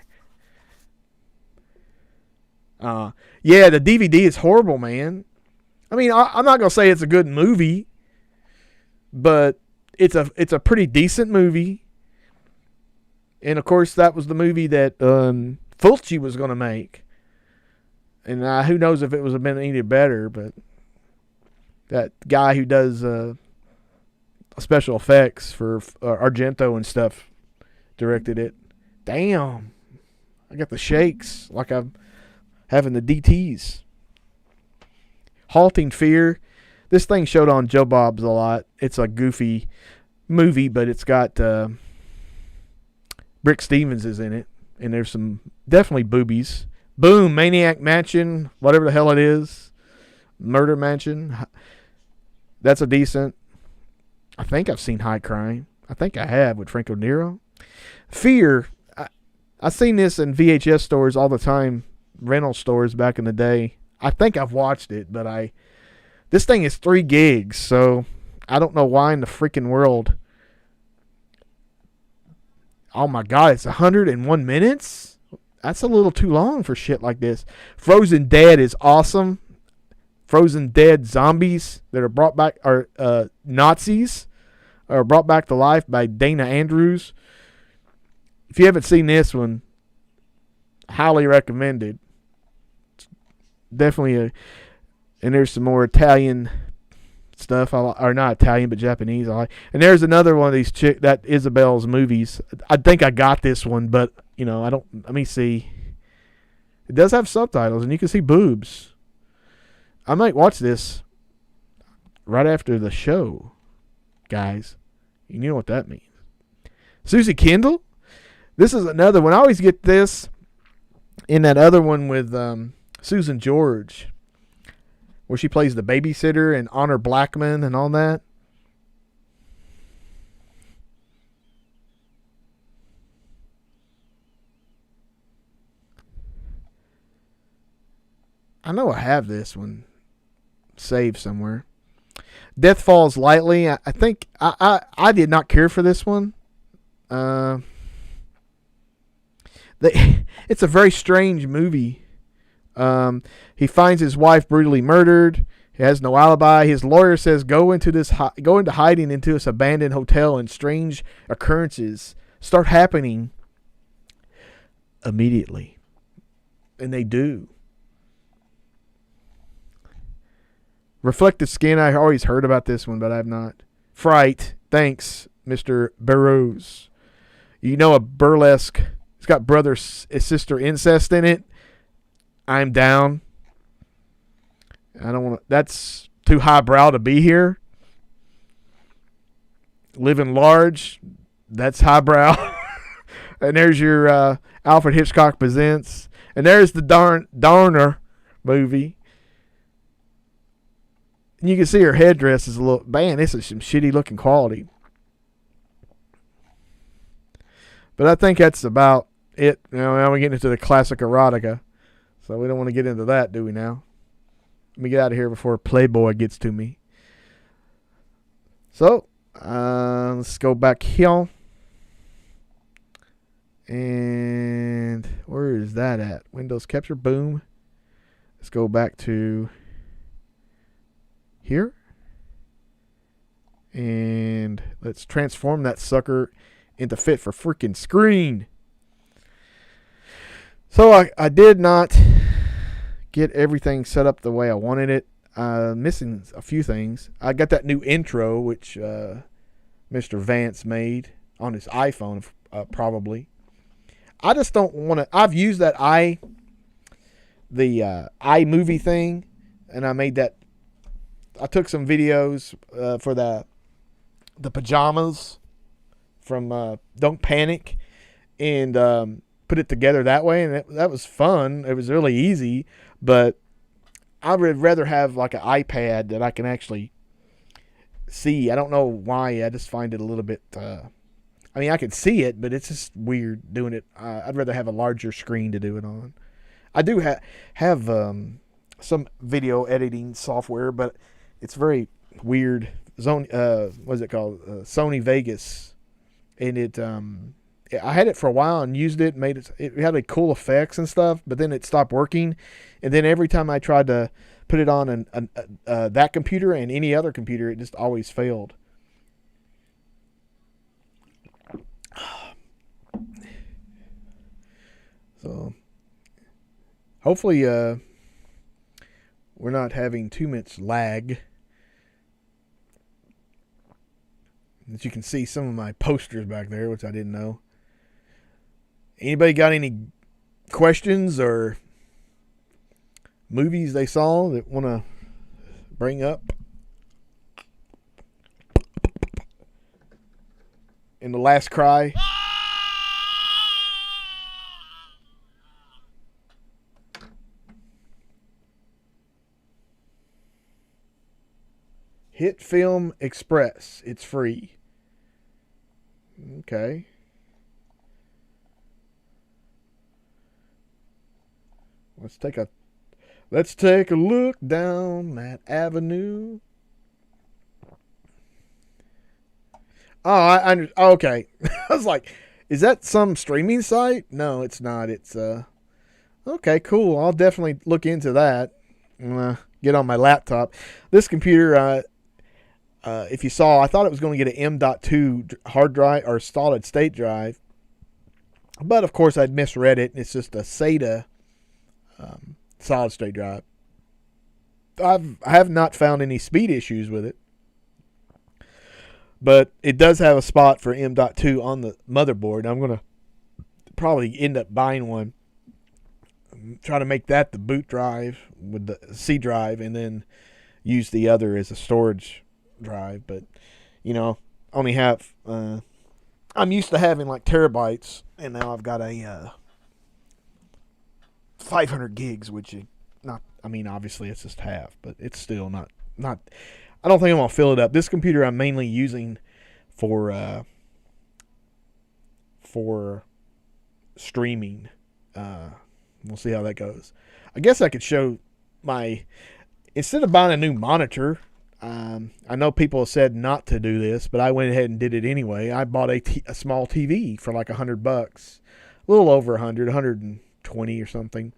Yeah, the DVD is horrible, man. I mean, I'm not gonna say it's a good movie, but it's a pretty decent movie. And of course, that was the movie that Fulci was gonna make. And who knows if it was been any better, but that guy who does special effects for Argento and stuff directed it. Damn. I got the shakes like I'm having the DTs. Halting Fear. This thing showed on Joe Bob's a lot. It's a goofy movie, but it's got Brick Stevens is in it, and there's some definitely boobies. Boom, Maniac Mansion, whatever the hell it is. Murder Mansion. That's a decent. I think I've seen High Crime. I think I have with Franco Nero. Fear. I've seen this in VHS stores all the time, rental stores back in the day. I think I've watched it, but this thing is 3 gigs, so I don't know why in the freaking world. Oh my God, it's 101 minutes? That's a little too long for shit like this. Frozen Dead is awesome. Frozen Dead zombies that are brought back, are Nazis, are brought back to life by Dana Andrews. If you haven't seen this one, highly recommended. It's definitely and there's some more Italian stuff, or not Italian, but Japanese I like. And there's another one of these that Isabel's movies. I think I got this one, but I don't. Let me see. It does have subtitles, and you can see boobs. I might watch this right after the show, guys. You know what that means. Susie Kendall. This is another one. I always get this in that other one with Susan George, where she plays the babysitter and Honor Blackman and all that. I know I have this one saved somewhere. Death Falls Lightly. I think I did not care for this one. It's a very strange movie. He finds his wife brutally murdered. He has no alibi. His lawyer says go into hiding into this abandoned hotel, and strange occurrences start happening immediately. And they do. Reflective Skin. I always heard about this one, but I have not. Fright. Thanks, Mr. Burroughs. A burlesque. It's got brother sister incest in it. I'm down. I don't want to. That's too highbrow to be here. Living Large. That's highbrow. And there's your Alfred Hitchcock Presents. And there's the Darner movie. And you can see her headdress is a little. Man, this is some shitty looking quality. But I think that's about it. Now we're getting into the classic erotica. So we don't want to get into that, do we now? Let me get out of here before Playboy gets to me. So, let's go back here. And where is that at? Windows capture, boom. Let's go back to here. And let's transform that sucker into fit for freaking screen. So I did not get everything set up the way I wanted it. Missing a few things. I got that new intro, which Mr. Vance made on his iPhone, probably. I just don't want to. I've used that iMovie thing, and I made that. I took some videos for the pajamas from Don't Panic, and put it together that way, and that was fun. It was really easy, but I would rather have like an iPad that I can actually see. I don't know why. I just find it a little bit. I can see it, but it's just weird doing it. I'd rather have a larger screen to do it on. I do have some video editing software, but it's very weird. What's it called? Sony Vegas, and it. I had it for a while and used it, it had like cool effects and stuff, but then it stopped working. And then every time I tried to put it on that computer and any other computer, it just always failed. So hopefully we're not having too much lag. As you can see some of my posters back there, which I didn't know. Anybody got any questions or movies they saw that want to bring up in The Last Cry. Hit Film Express. It's free. Okay. Let's take a look down that avenue. Oh, okay. I was like, is that some streaming site? No, it's not. It's okay, cool. I'll definitely look into that. I'm gonna get on my laptop. This computer, if you saw, I thought it was going to get an M.2 hard drive or solid state drive, but of course I'd misread it. It's just a SATA solid state drive. I have not found any speed issues with it, but it does have a spot for M.2 on the motherboard. I'm going to probably end up buying one, try to make that the boot drive with the C drive, and then use the other as a storage drive. But only have I'm used to having like terabytes, and now I've got a 500 gigs, which is not, I mean, obviously it's just half, but it's still not I don't think I'm gonna fill it up. This computer I'm mainly using for streaming. We'll see how that goes. I guess I could show instead of buying a new monitor. I know people have said not to do this, but I went ahead and did it anyway. I bought a small TV for like $100, a little over 120 or something,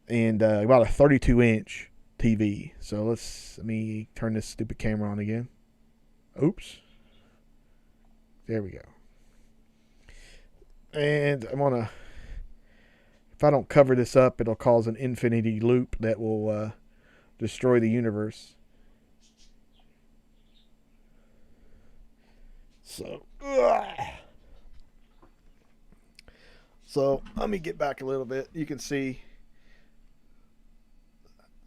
and about a 32-inch TV. So let me turn this stupid camera on again. Oops. There we go. And I'm gonna, if I don't cover this up, it'll cause an infinity loop that will destroy the universe. So let me get back a little bit. You can see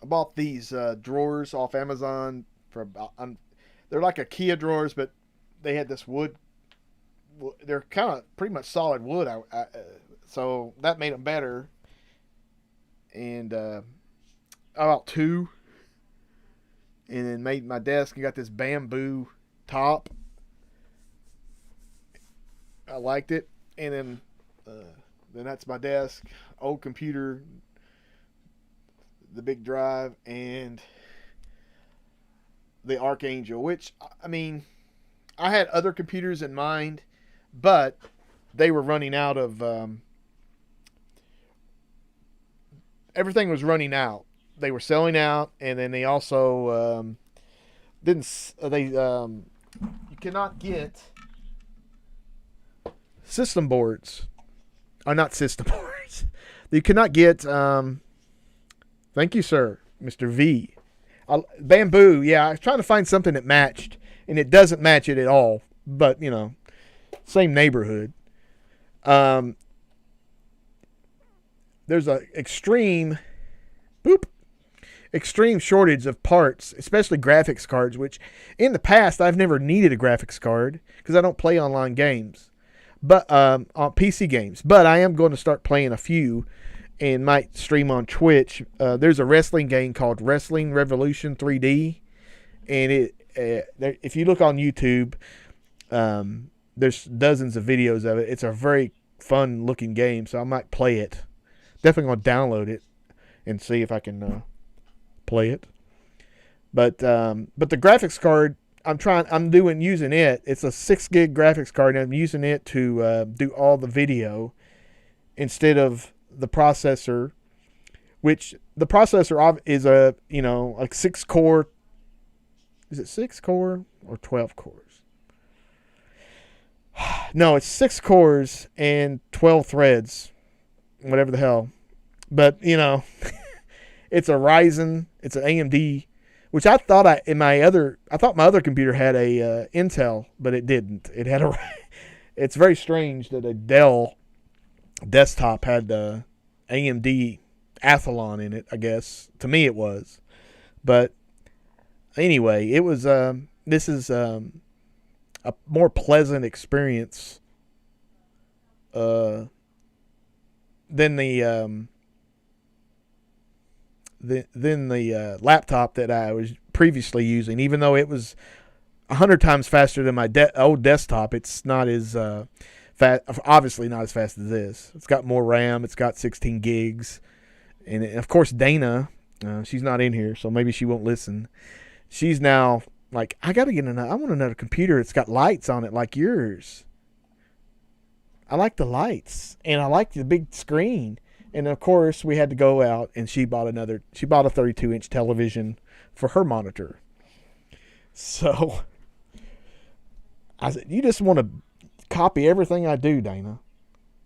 I bought these drawers off Amazon for about, they're like IKEA drawers, but they had this wood. They're kind of pretty much solid wood. So that made them better. And about two. And then made my desk and got this bamboo top. I liked it. And then that's my desk, old computer, the big drive, and the Archangel, which, I mean, I had other computers in mind, but they were running out of, everything was running out. They were selling out, and then they also you cannot get system boards. Not system boards. You cannot get, thank you, sir, Mr. V. Bamboo, yeah, I was trying to find something that matched, and it doesn't match it at all, but, same neighborhood. There's a extreme shortage of parts, especially graphics cards, which in the past I've never needed a graphics card because I don't play online games, but on PC games. But I am going to start playing a few and might stream on Twitch. There's a wrestling game called Wrestling Revolution 3D, and if you look on YouTube, there's dozens of videos of it. It's a very fun looking game, so I might play it. Definitely going to download it and see if I can play it. But the graphics card, I'm using it. It's a 6 gig graphics card, and I'm using it to do all the video instead of the processor, which the processor is like 6 core. Is it 6 core or 12 cores? No, it's 6 cores and 12 threads, whatever the hell. But it's a Ryzen. It's an AMD, which I thought my other computer had a Intel, but it didn't. It had it's very strange that a Dell desktop had AMD Athlon in it, I guess. To me it was. But anyway, it was this is a more pleasant experience than the laptop that I was previously using. Even though it was 100 times faster than my old desktop, it's not as fast. Obviously, not as fast as this. It's got more RAM. It's got 16 gigs, and of course, Dana. She's not in here, so maybe she won't listen. She's now like, I gotta get I want another computer. It's got lights on it like yours. I like the lights, and I like the big screen. And of course, we had to go out, and she bought a 32-inch television for her monitor. So I said, you just want to copy everything I do, Dana.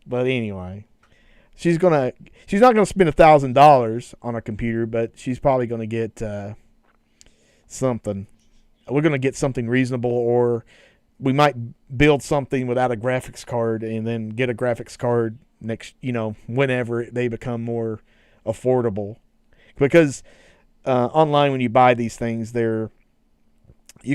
But anyway, she's not gonna spend $1,000 on a computer, but she's probably gonna get something. We're gonna get something reasonable, or we might build something without a graphics card and then get a graphics card next, whenever they become more affordable. Because online, when you buy these things, you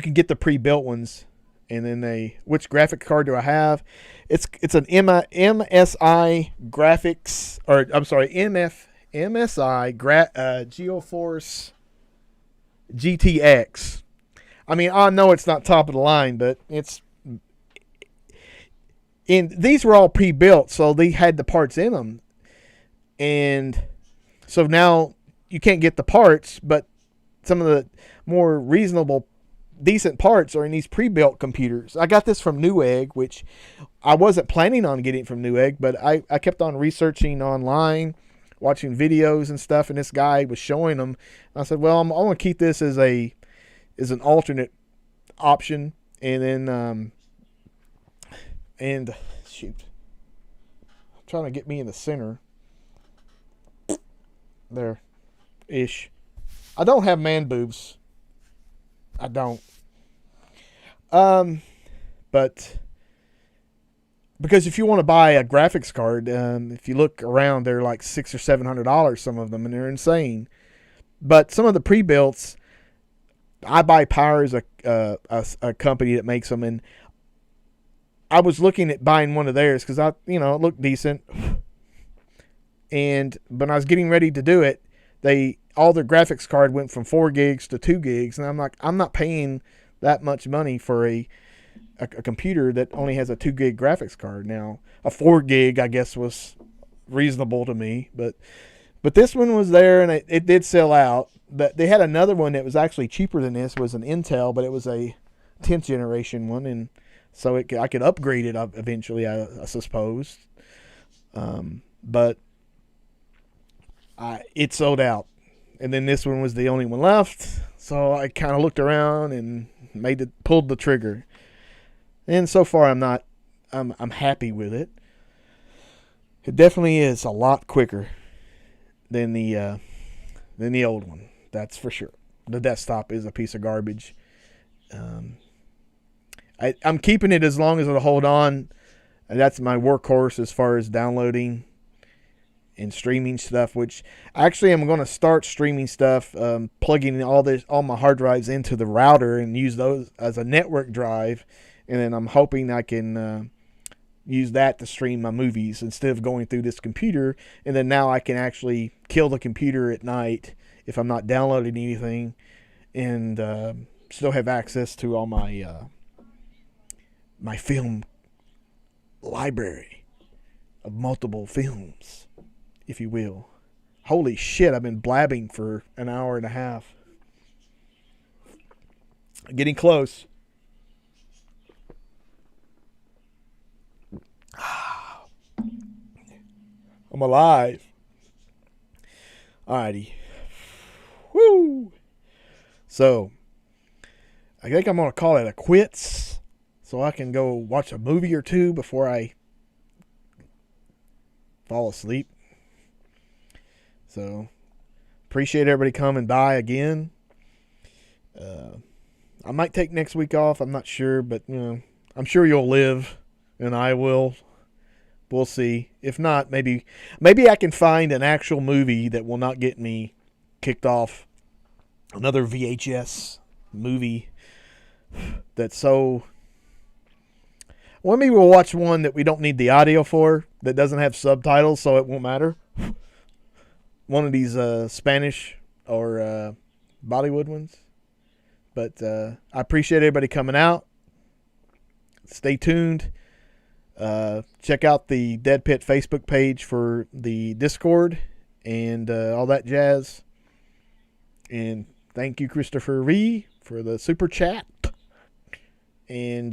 can get the pre-built ones, and then which graphic card do I have? It's an MSI graphics, or I'm sorry, MSI GeoForce GTX. I mean, I know it's not top of the line, but these were all pre-built, so they had the parts in them. And so now you can't get the parts, but some of the more reasonable, decent parts are in these pre-built computers. I got this from Newegg, which I wasn't planning on getting from Newegg, but I kept on researching online, watching videos and stuff, and this guy was showing them. I said, well, I'm going to keep this as an alternate option. And then, shoot, I'm trying to get me in the center. There-ish. I don't have man boobs. I don't. But because if you want to buy a graphics card, if you look around, they're like $600 or $700, some of them, and they're insane. But some of the pre-builts, iBuyPower is a company that makes them, and I was looking at buying one of theirs because it looked decent. And when I was getting ready to do it, all their graphics card went from 4 gigs to 2 gigs, and I'm like, I'm not paying that much money for a computer that only has a 2 gig graphics card. Now, a 4 gig, I guess, was reasonable to me, but this one was there, and it did sell out. But they had another one that was actually cheaper than this. It was an Intel, but it was a 10th generation one, and so I could upgrade it eventually, I suppose. But it sold out, and then this one was the only one left. So I kind of looked around and pulled the trigger. And so far, I'm happy with it. It definitely is a lot quicker than the old one. That's for sure. The desktop is a piece of garbage. I'm keeping it as long as it'll hold on. That's my workhorse as far as downloading and streaming stuff, which actually I'm going to start streaming stuff, plugging all my hard drives into the router and use those as a network drive. And then I'm hoping I can use that to stream my movies instead of going through this computer. And then now I can actually kill the computer at night if I'm not downloading anything, and still have access to all my my film library of multiple films, if you will. Holy shit, I've been blabbing for an hour and a half. Getting close. I'm alive. Alrighty. Woo! So, I think I'm going to call it a quits, so I can go watch a movie or two before I fall asleep. So, appreciate everybody coming by again. I might take next week off. I'm not sure, but I'm sure you'll live, and I will. We'll see. If not, maybe I can find an actual movie that will not get me kicked off. Another VHS movie that's so... Well, maybe we'll watch one that we don't need the audio for, that doesn't have subtitles, so it won't matter. One of these Spanish or Bollywood ones. But I appreciate everybody coming out. Stay tuned. Check out the Dead Pit Facebook page for the Discord and all that jazz. And thank you, Christopher V, for the super chat. And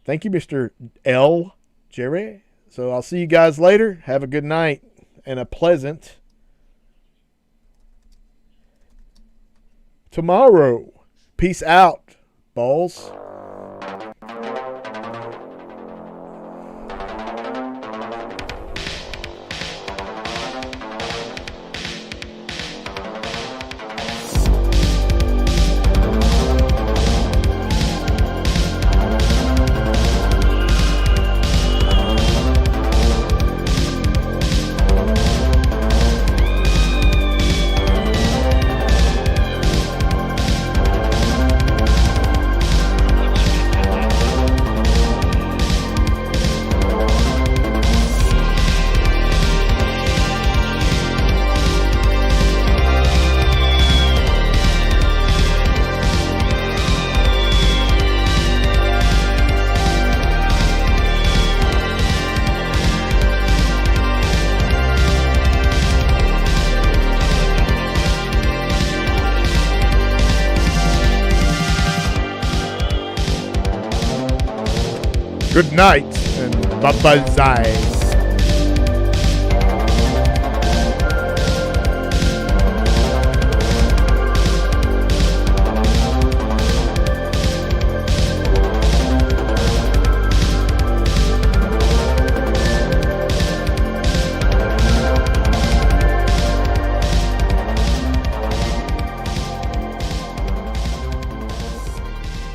thank you, Mr. L. Jerry. So I'll see you guys later. Have a good night and a pleasant tomorrow. Peace out, balls. Good night and bye-bye.